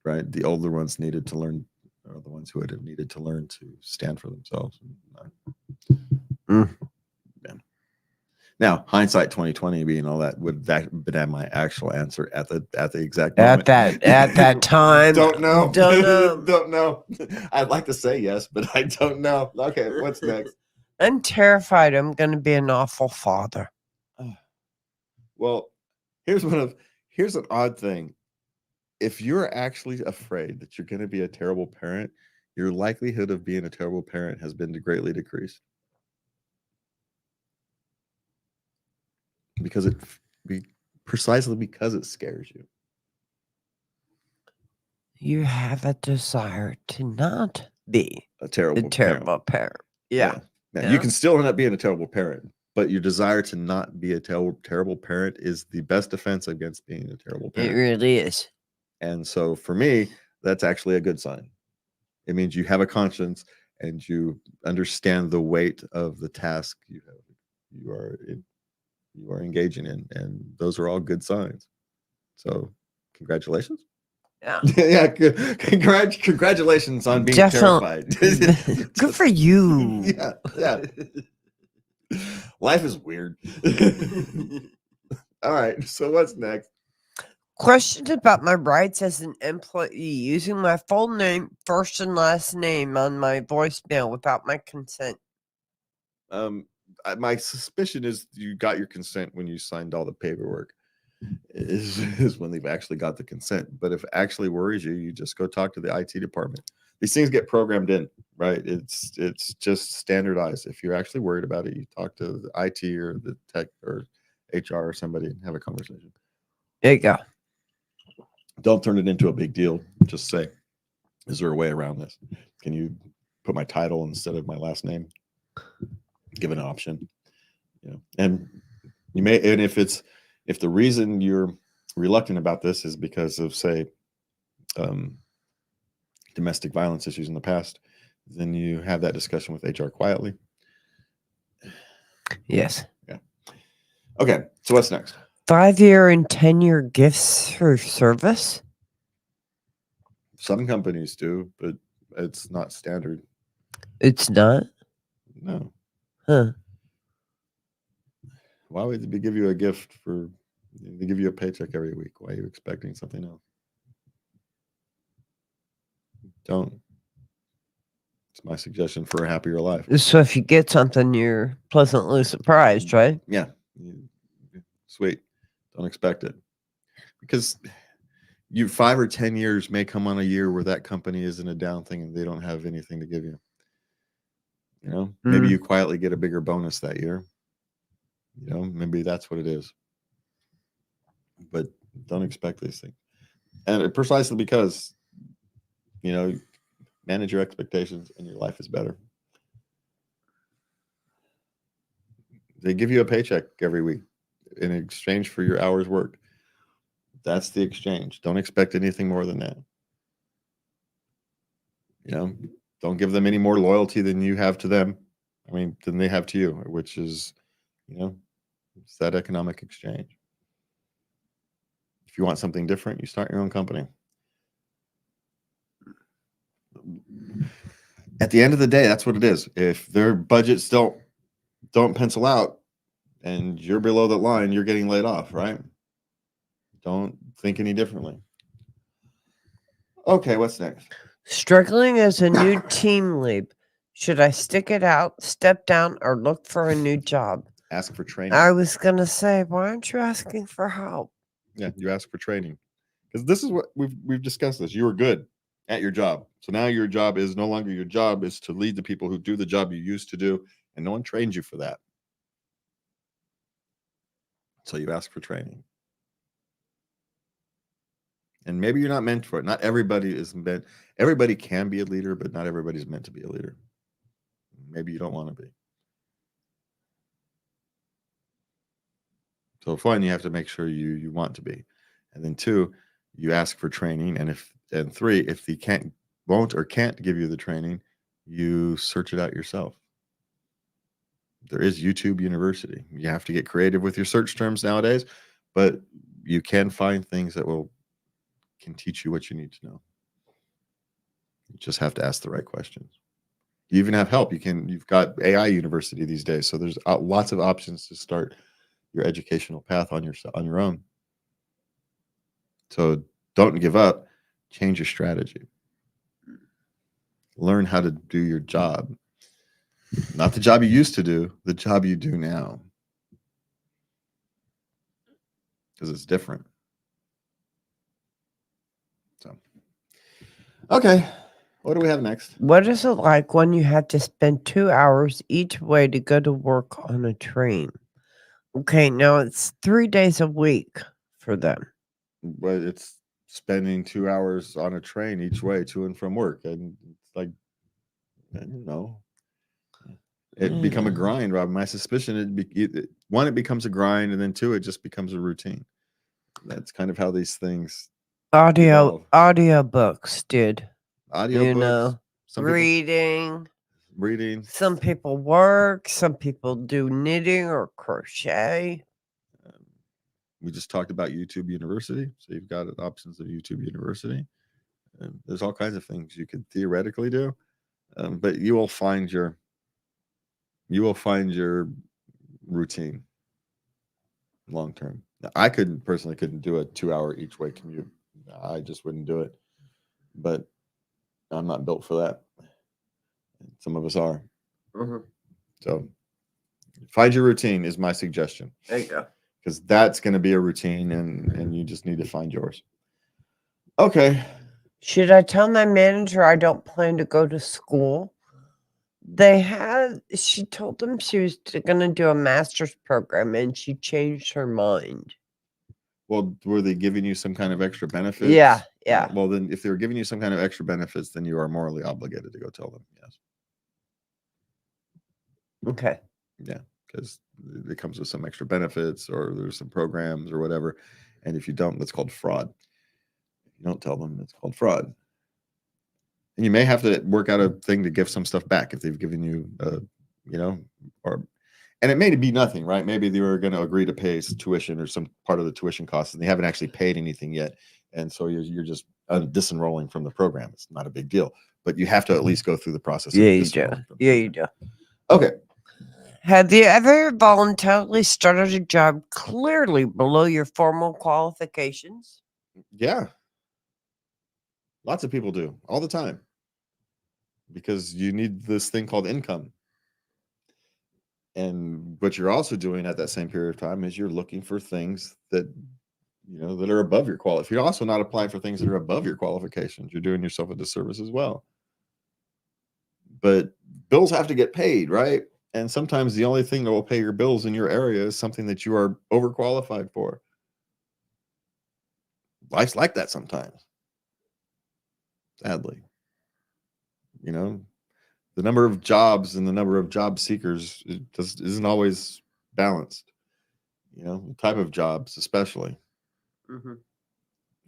Right. The older ones needed to learn, are the ones who would have needed to learn to stand for themselves. Yeah. Now, hindsight 2020 being all that, would that been my actual answer at the exact moment? At that time? Don't know. Don't know. Don't know. I'd like to say yes, but I don't know. Okay, what's next? I'm terrified I'm going to be an awful father. Well, here's an odd thing. If you're actually afraid that you're going to be a terrible parent, your likelihood of being a terrible parent has been greatly decreased. Precisely because it scares you. You have a desire to not be a terrible parent. Yeah. Now, you can still end up being a terrible parent, but your desire to not be a terrible parent is the best defense against being a terrible parent. It really is. And so for me, that's actually a good sign. It means you have a conscience and you understand the weight of the task you are engaging in, and those are all good signs. So congratulations. Yeah. Yeah, congratulations on being terrified. Good for you. Yeah. Life is weird. All right, so what's next? Questions about my rights as an employee using my full name, first and last name on my voicemail without my consent. My suspicion is you got your consent when you signed all the paperwork. Is when they've actually got the consent. But if it actually worries you, you just go talk to the IT department. These things get programmed in, right? It's just standardized. If you're actually worried about it, you talk to the IT or the tech or HR or somebody and have a conversation. There you go. Don't turn it into a big deal. Just say, is there a way around this? Can you put my title instead of my last name? Give an option. And you may, and if the reason you're reluctant about this is because of, say, domestic violence issues in the past, then you have that discussion with HR quietly. Yes. Yeah. Okay. So what's next? 5-year and 10-year gifts for service. Some companies do, but it's not standard. It's not? No. Huh. Why would they give you a gift they give you a paycheck every week? Why are you expecting something else? Don't. It's my suggestion for a happier life. So if you get something, you're pleasantly surprised, right? Yeah. Sweet. Don't expect it. Because 5 or 10 years may come on a year where that company is in a down thing and they don't have anything to give you. Maybe you quietly get a bigger bonus that year. Maybe that's what it is. But don't expect these things. And precisely because, manage your expectations and your life is better. They give you a paycheck every week in exchange for your hours worked. That's the exchange. Don't expect anything more than that. Don't give them any more loyalty than you have to them. Than they have to you, which is, it's that economic exchange. If you want something different, you start your own company. At the end of the day, that's what it is. If their budgets don't pencil out and you're below that line, you're getting laid off, right? Don't think any differently. Okay, what's next? Struggling as a new team lead. Should I stick it out, step down, or look for a new job? Ask for training. I was going to say, why aren't you asking for help? Yeah, you ask for training. Because this is what we've discussed this. You were good at your job. So now your job is no longer your job, is to lead the people who do the job you used to do. And no one trained you for that. So you ask for training. And maybe you're not meant for it. Not everybody is meant. Everybody can be a leader, but not everybody's meant to be a leader. Maybe you don't want to be. So 1, you have to make sure you want to be. And then 2, you ask for training. And 3, if he won't or can't give you the training, you search it out yourself. There is YouTube University. You have to get creative with your search terms nowadays, but you can find things that can teach you what you need to know. You just have to ask the right questions. You even have help. You've got AI University these days, so there's lots of options to start your educational path on your own. So don't give up. Change your strategy. Learn how to do your job. Not the job you used to do, the job you do now. Because it's different. So, okay. What do we have next? What is it like when you have to spend 2 hours each way to go to work on a train? Okay, now it's 3 days a week for them. But it's spending 2 hours on a train each way to and from work. And it's like, I don't know. It become a grind, Rob. My suspicion, it becomes a grind, and then 2, it just becomes a routine. That's kind of how these things evolve. Audiobooks, dude. Audiobooks, Reading. Some people work. Some people do knitting or crochet. We just talked about YouTube University, so you've got options of YouTube University. And there's all kinds of things you could theoretically do, but you will find your routine long term. I personally couldn't do a 2-hour each way commute. I just wouldn't do it. But I'm not built for that. Some of us are. Mm-hmm. So find your routine is my suggestion. There you go. Because that's going to be a routine, and you just need to find yours. Okay. Should I tell my manager I don't plan to go to school? She told them she was going to do a master's program, and she changed her mind. Well, were they giving you some kind of extra benefits? Yeah. Well, then if they were giving you some kind of extra benefits, then you are morally obligated to go tell them. Yes. Okay. Yeah, because it comes with some extra benefits, or there's some programs or whatever. And if you don't, that's called fraud. If you don't tell them, it's called fraud. And you may have to work out a thing to give some stuff back if they've given you, and it may be nothing, right? Maybe they were going to agree to pay tuition or some part of the tuition costs, and they haven't actually paid anything yet. And so you're just disenrolling from the program. It's not a big deal, but you have to at least go through the process. Yeah, you do. Okay. Have you ever voluntarily started a job clearly below your formal qualifications? Yeah. Lots of people do all the time, because you need this thing called income. And what you're also doing at that same period of time is you're looking for things that are above your qualifications. You're also not applying for things that are above your qualifications. You're doing yourself a disservice as well. But bills have to get paid, right? And sometimes the only thing that will pay your bills in your area is something that you are overqualified for. Life's like that sometimes. Sadly. The number of jobs and the number of job seekers isn't always balanced. The type of jobs especially. Mm-hmm.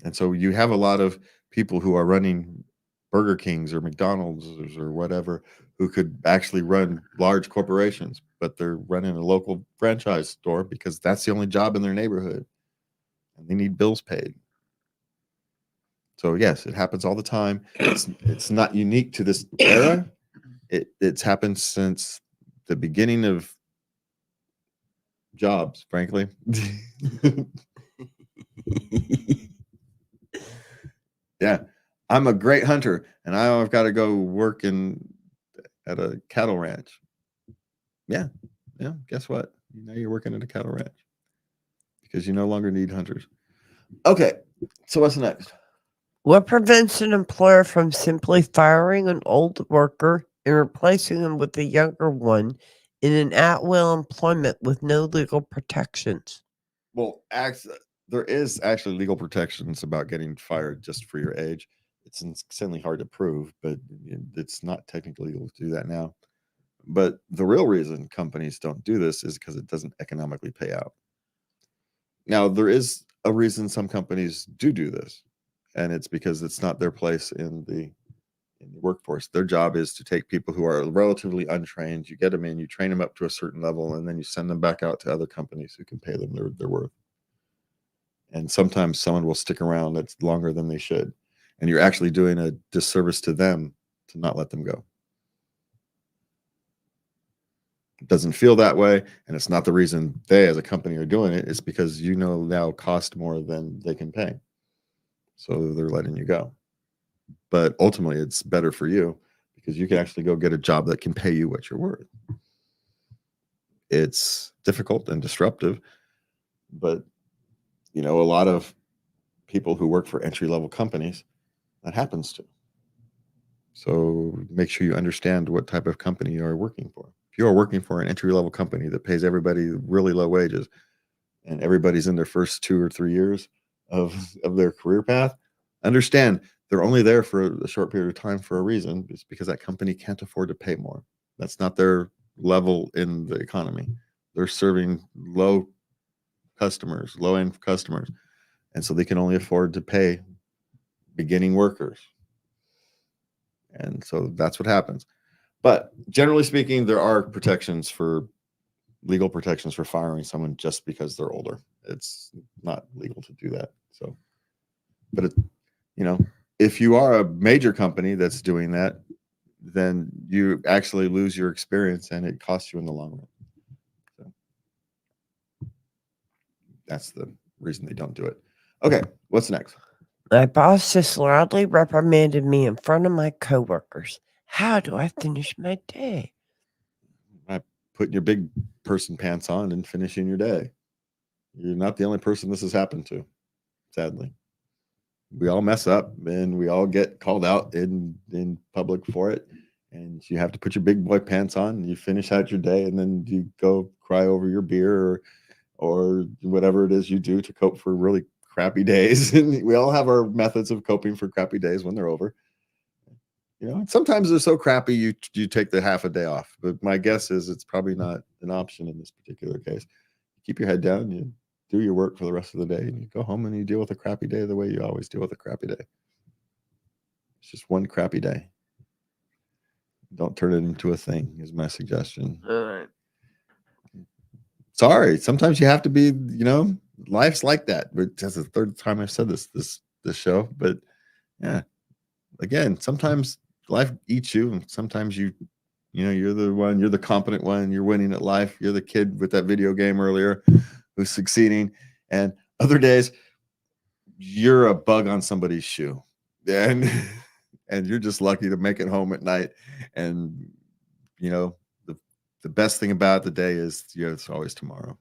And so you have a lot of people who are running Burger Kings or McDonald's or whatever, who could actually run large corporations, but they're running a local franchise store because that's the only job in their neighborhood, and they need bills paid. So yes, it happens all the time. It's not unique to this era. It's happened since the beginning of jobs, frankly. Yeah, I'm a great hunter, and I've got to go work at a cattle ranch. Yeah. Guess what? You're working at a cattle ranch because you no longer need hunters. Okay, so what's next? What prevents an employer from simply firing an old worker and replacing him with a younger one in an at-will employment with no legal protections? Well, there is actually legal protections about getting fired just for your age. It's insanely hard to prove, but it's not technically legal to do that now. But the real reason companies don't do this is because it doesn't economically pay out. Now, there is a reason some companies do this, and it's because it's not their place in the workforce. Their job is to take people who are relatively untrained, you get them in, you train them up to a certain level, and then you send them back out to other companies who can pay them their worth. And sometimes someone will stick around that's longer than they should. And you're actually doing a disservice to them to not let them go. It doesn't feel that way, and it's not the reason they as a company are doing it. It's because now cost more than they can pay. So they're letting you go. But ultimately, it's better for you because you can actually go get a job that can pay you what you're worth. It's difficult and disruptive, but a lot of people who work for entry-level companies, that happens to. So make sure you understand what type of company you are working for. If you are working for an entry-level company that pays everybody really low wages and everybody's in their first 2 or 3 years of their career path, understand they're only there for a short period of time for a reason. It's because that company can't afford to pay more. That's not their level in the economy. They're serving low-end customers. And so they can only afford to pay beginning workers. And so that's what happens. But generally speaking, there are legal protections for firing someone just because they're older. It's not legal to do that. So, but if you are a major company that's doing that, then you actually lose your experience and it costs you in the long run. So that's the reason they don't do it. Okay, what's next? My boss just loudly reprimanded me in front of my coworkers. How do I finish my day? By putting your big person pants on and finishing your day. You're not the only person this has happened to, sadly. We all mess up and we all get called out in public for it. And you have to put your big boy pants on and you finish out your day and then you go cry over your beer or whatever it is you do to cope for really crappy days. And we all have our methods of coping for crappy days when they're over. Sometimes they're so crappy you take the half a day off. But my guess is it's probably not an option in this particular case. Keep your head down, you do your work for the rest of the day, and you go home and you deal with a crappy day the way you always deal with a crappy day. It's just one crappy day. Don't turn it into a thing, is my suggestion. All right. Sorry, sometimes you have to be, life's like that. But that's the third time I've said this show. But yeah, again, sometimes life eats you, and sometimes you're the competent one, you're winning at life. You're the kid with that video game earlier who's succeeding. And other days, you're a bug on somebody's shoe. And you're just lucky to make it home at night. And, the best thing about the day is, it's always tomorrow,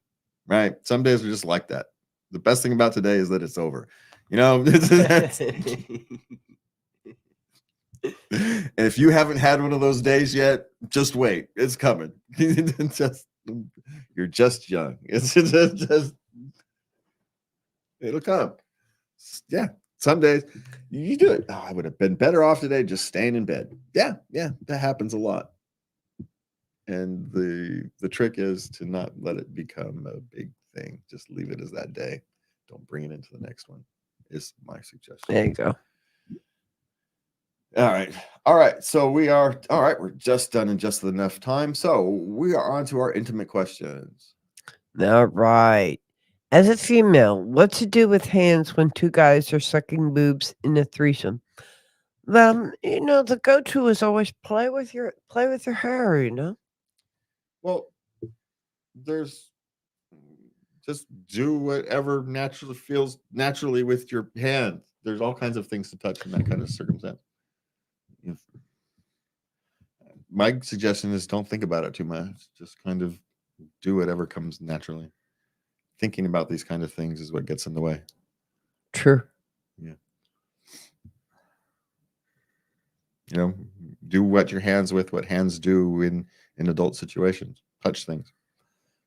right? Some days are just like that. The best thing about today is that it's over. And if you haven't had one of those days yet, just wait. It's coming. You're just young. It's just it'll come. Yeah. Some days you do it. Oh, I would have been better off today just staying in bed. Yeah, that happens a lot. And the trick is to not let it become a big thing. Just leave it as that day. Don't bring it into the next one, is my suggestion. There you go. All right. So we are all right. We're just done in just enough time. So we are on to our intimate questions. All right. As a female, what to do with hands when two guys are sucking boobs in a threesome? Well, the go-to is always play with your hair. Well, there's just do whatever naturally feels naturally with your hand. There's all kinds of things to touch in that kind of circumstance. My suggestion is don't think about it too much. Just kind of do whatever comes naturally. Thinking about these kind of things is what gets in the way. True. Yeah. Do what your hands do in adult situations. Touch things.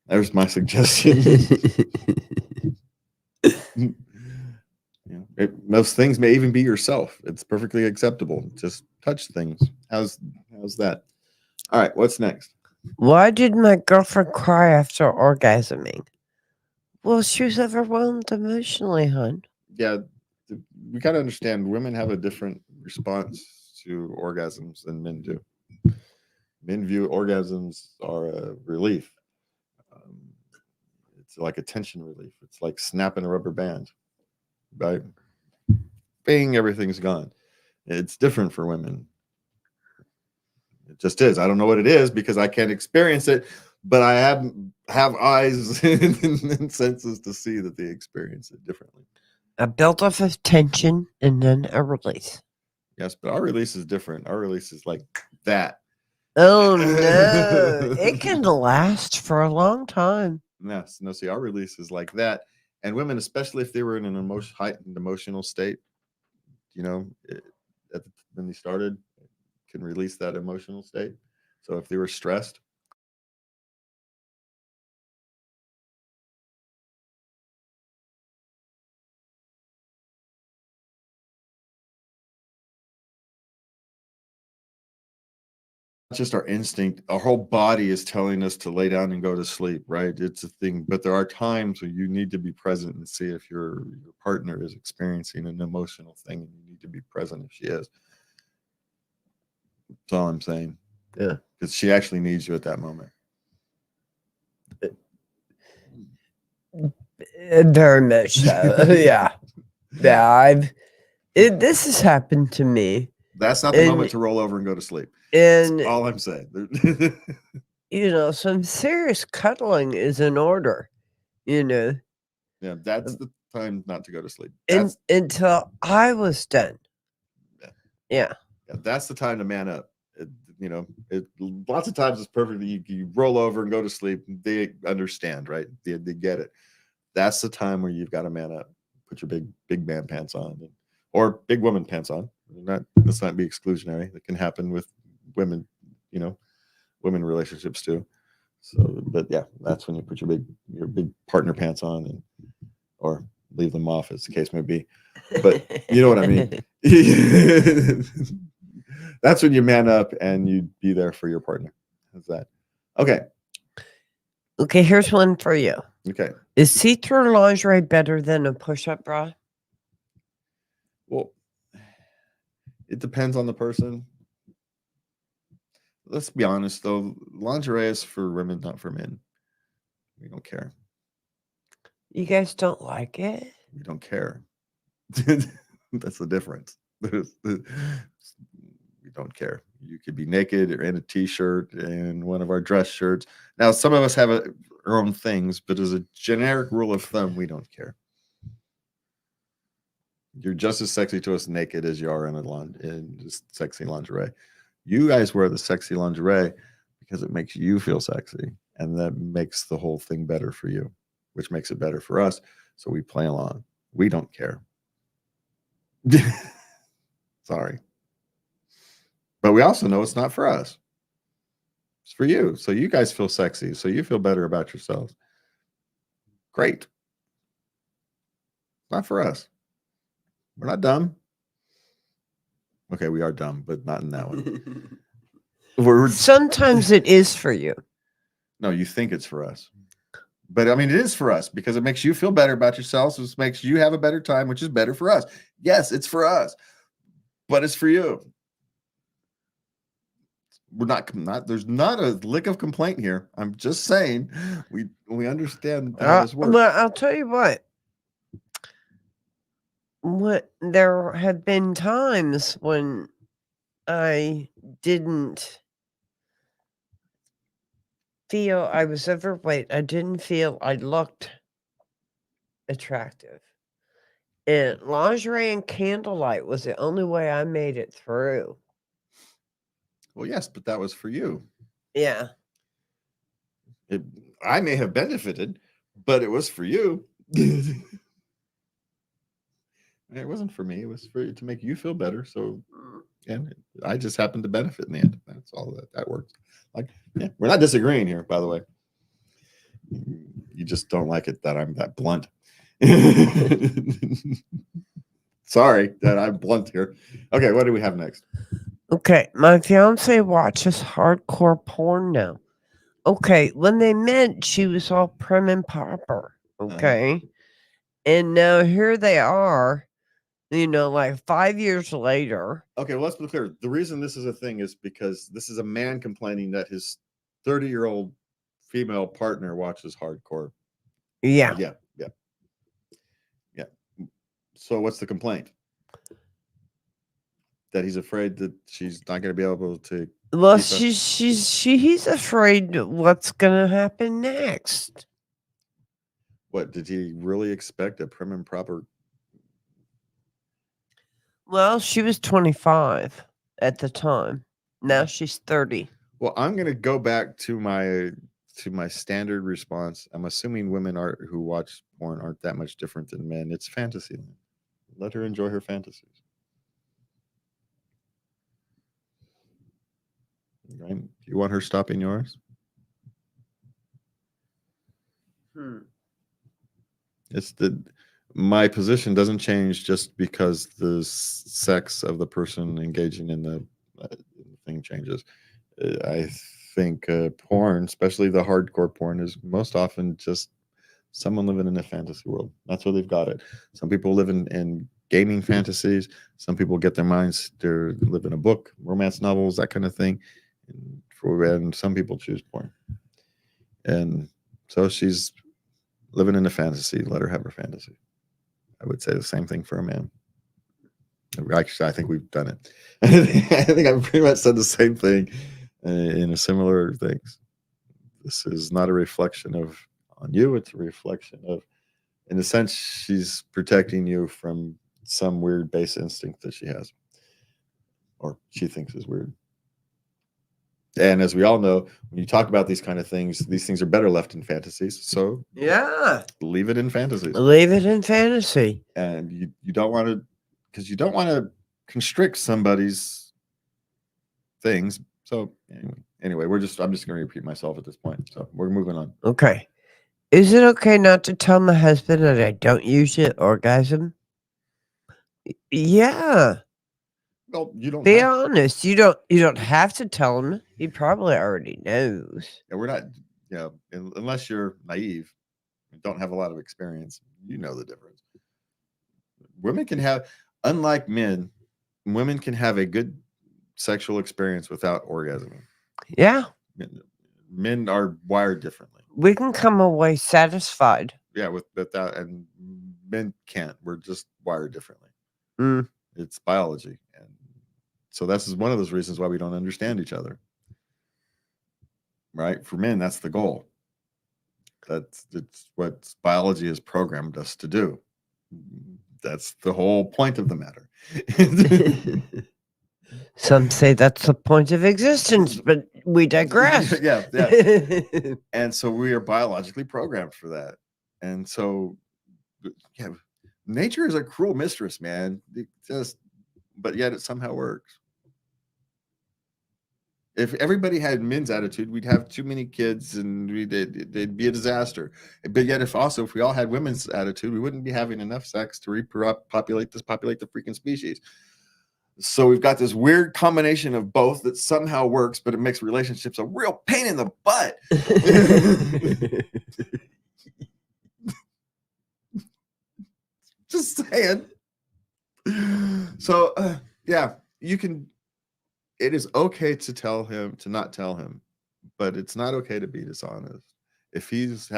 There's my suggestion. Most things may even be yourself. It's perfectly acceptable. Just touch things. How's that? All right, what's next? Why did my girlfriend cry after orgasming? Well, she was overwhelmed emotionally, hon. Yeah, we gotta understand women have a different response to orgasms than men do. Men view orgasms are a relief. Um, it's like a tension relief. It's like snapping a rubber band, right? Bing, everything's gone. It's different for women. It just is. I don't know what it is because I can't experience it, but I have eyes and senses to see that they experience it differently. A buildup of tension and then a release. Yes, but our release is different. Our release is like that. Oh no, it can last for a long time. Yes, no, see, our release is like that. And women, especially if they were in an heightened emotional state, you know, when they started, can release that emotional state. So if they were stressed, just our instinct, our whole body is telling us to lay down and go to sleep, right? It's a thing, but there are times where you need to be present and see if your partner is experiencing an emotional thing, and you need to be present if she is. That's all I'm saying. Yeah, because she actually needs you at that moment. very much so. Yeah, yeah. This has happened to me. That's not the moment to roll over and go to sleep. And That's all I'm saying. some serious cuddling is in order. Yeah, that's the time not to go to sleep. Until I was done. Yeah. That's the time to man up. Lots of times it's perfect. You roll over and go to sleep. They understand, right? They get it. That's the time where you've got to man up. Put your big man pants on, or big woman pants on. Let's not be exclusionary. It can happen with women, women relationships too. So, but yeah, that's when you put your big partner pants on, or leave them off, as the case may be. But you know what I mean. That's when you man up and you be there for your partner. How's that? Okay. Okay, here's one for you. Okay. Is see-through lingerie better than a push-up bra? Well, it depends on the person. Let's be honest, though. Lingerie is for women, not for men. We don't care. You guys don't like it? We don't care. That's the difference. We don't care. You could be naked or in a t-shirt and one of our dress shirts. Now, some of us have our own things, but as a generic rule of thumb, we don't care. You're just as sexy to us naked as you are in just sexy lingerie. You guys wear the sexy lingerie because it makes you feel sexy, and that makes the whole thing better for you, which makes it better for us. So we play along. We don't care. Sorry. But we also know it's not for us. It's for you. So you guys feel sexy. So you feel better about yourselves. Great. Not for us. We're not dumb. Okay, we are dumb, but not in that one. Sometimes it is for you. No, you think it's for us. But I mean, it is for us because it makes you feel better about yourself. So it makes you have a better time, which is better for us. Yes, it's for us, but it's for you. We're not there's not a lick of complaint here. I'm just saying we understand how this works. Well, I'll tell you what. There have been times when I didn't feel I was overweight. I didn't feel I looked attractive. And lingerie and candlelight was the only way I made it through. Well, yes, but that was for you. Yeah. I may have benefited, but it was for you. It wasn't for me. It was to make you feel better. So, and I just happened to benefit in the end. That's all that works. Like, yeah, we're not disagreeing here, by the way. You just don't like it that I'm that blunt. Sorry that I'm blunt here. Okay, what do we have next? Okay, my fiance watches hardcore porn now. Okay, when they met, she was all prim and proper. Okay. And now here they are, like 5 years later. Okay, well, let's be clear. The reason this is a thing is because this is a man complaining that his 30-year-old female partner watches hardcore. Yeah. Yeah. So what's the complaint? That he's afraid that she's not going to be able to. Well, keep up? he's afraid what's gonna happen next. What did he really expect? A prim and proper? Well, she was 25 at the time. Now she's 30. Well, I'm going to go back to my standard response. I'm assuming women who watch porn aren't that much different than men. It's fantasy land. Let her enjoy her fantasies. Right? You want her stopping yours? It's my position doesn't change just because the sex of the person engaging in the thing changes. I think porn, especially the hardcore porn, is most often just someone living in a fantasy world. That's where they've got it. Some people live in gaming fantasies. Some people get their minds to live in a book, romance novels, that kind of thing. And some people choose porn. And so she's living in a fantasy. Let her have her fantasy. I would say the same thing for a man. Actually, I think we've done it. I think I've pretty much said the same thing in a similar things. This is not a reflection on you. It's a reflection of, in a sense, she's protecting you from some weird base instinct that she has, or she thinks is weird. And as we all know, when you talk about these kind of things, these things are better left in fantasies. So Yeah. leave it in fantasies. Leave it in fantasy. And you don't want to, because you don't want to constrict somebody's things. So anyway, I'm just going to repeat myself at this point. So we're moving on. Okay. Is it okay not to tell my husband that I don't usually orgasm? Yeah. Well, you don't Be have, honest. You don't have to tell him. He probably already knows. we're not, unless you're naive and don't have a lot of experience, you know the difference. Women can have, unlike men, women can have a good sexual experience without orgasming. Yeah. Men are wired differently. We can come away satisfied. Yeah, with that, and men can't. We're just wired differently. It's biology, and so this is one of those reasons why we don't understand each other. Right? For men, that's the goal. It's what biology has programmed us to do. That's the whole point of the matter. Some say that's the point of existence, but we digress. Yeah. And so we are biologically programmed for that. And so, yeah, nature is a cruel mistress, man. But yet it somehow works. If everybody had men's attitude, we'd have too many kids and it'd be a disaster. But yet if we all had women's attitude, we wouldn't be having enough sex to populate the freaking species. So we've got this weird combination of both that somehow works, but it makes relationships a real pain in the butt. Just saying. So, yeah, you can. It is okay to not tell him, but it's not okay to be dishonest. If this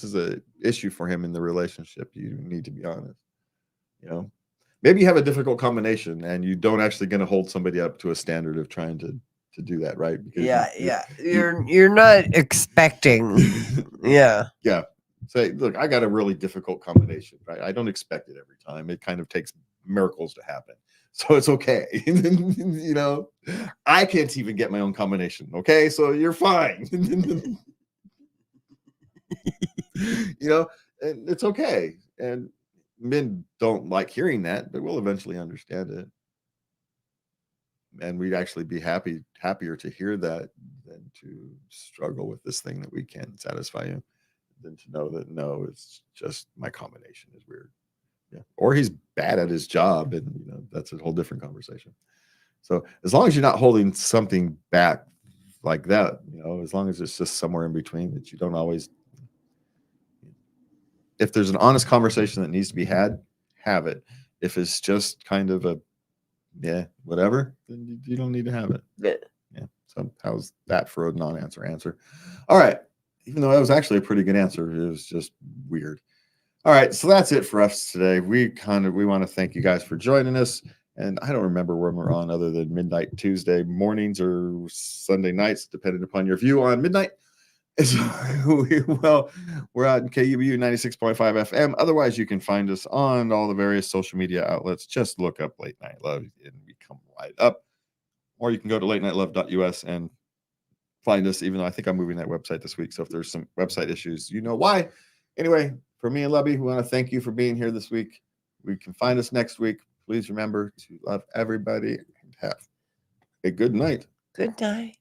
is a issue for him in the relationship, you need to be honest. Maybe you have a difficult combination and you don't actually going to hold somebody up to a standard of trying to do that, right? Because you're not expecting. Yeah. Say, look, I got a really difficult combination, right? I don't expect it every time. It kind of takes miracles to happen. So it's okay. I can't even get my own combination. Okay. So you're fine. And it's okay. And men don't like hearing that, but we'll eventually understand it. And we'd actually be happier to hear that than to struggle with this thing that we can't satisfy you. than to know that no, it's just my combination is weird. Yeah. Or he's bad at his job, and that's a whole different conversation. So as long as you're not holding something back like that, as long as it's just somewhere in between that you don't always, if there's an honest conversation that needs to be had, have it. If it's just kind of a, whatever, then you don't need to have it. Yeah. So how's that for a non-answer answer? All right. Even though that was actually a pretty good answer, it was just weird. All right. So that's it for us today. We want to thank you guys for joining us. And I don't remember when we're on other than midnight Tuesday mornings or Sunday nights, depending upon your view on midnight. Well, we're out in KUBU 96.5 FM. Otherwise, you can find us on all the various social media outlets. Just look up Late Night Love and we come right up. Or you can go to latenightLove.us and find us, even though I think I'm moving that website this week. So if there's some website issues, you know why. Anyway, for me and Lubby, we want to thank you for being here this week. We can find us next week. Please remember to love everybody and have a good night. Good night.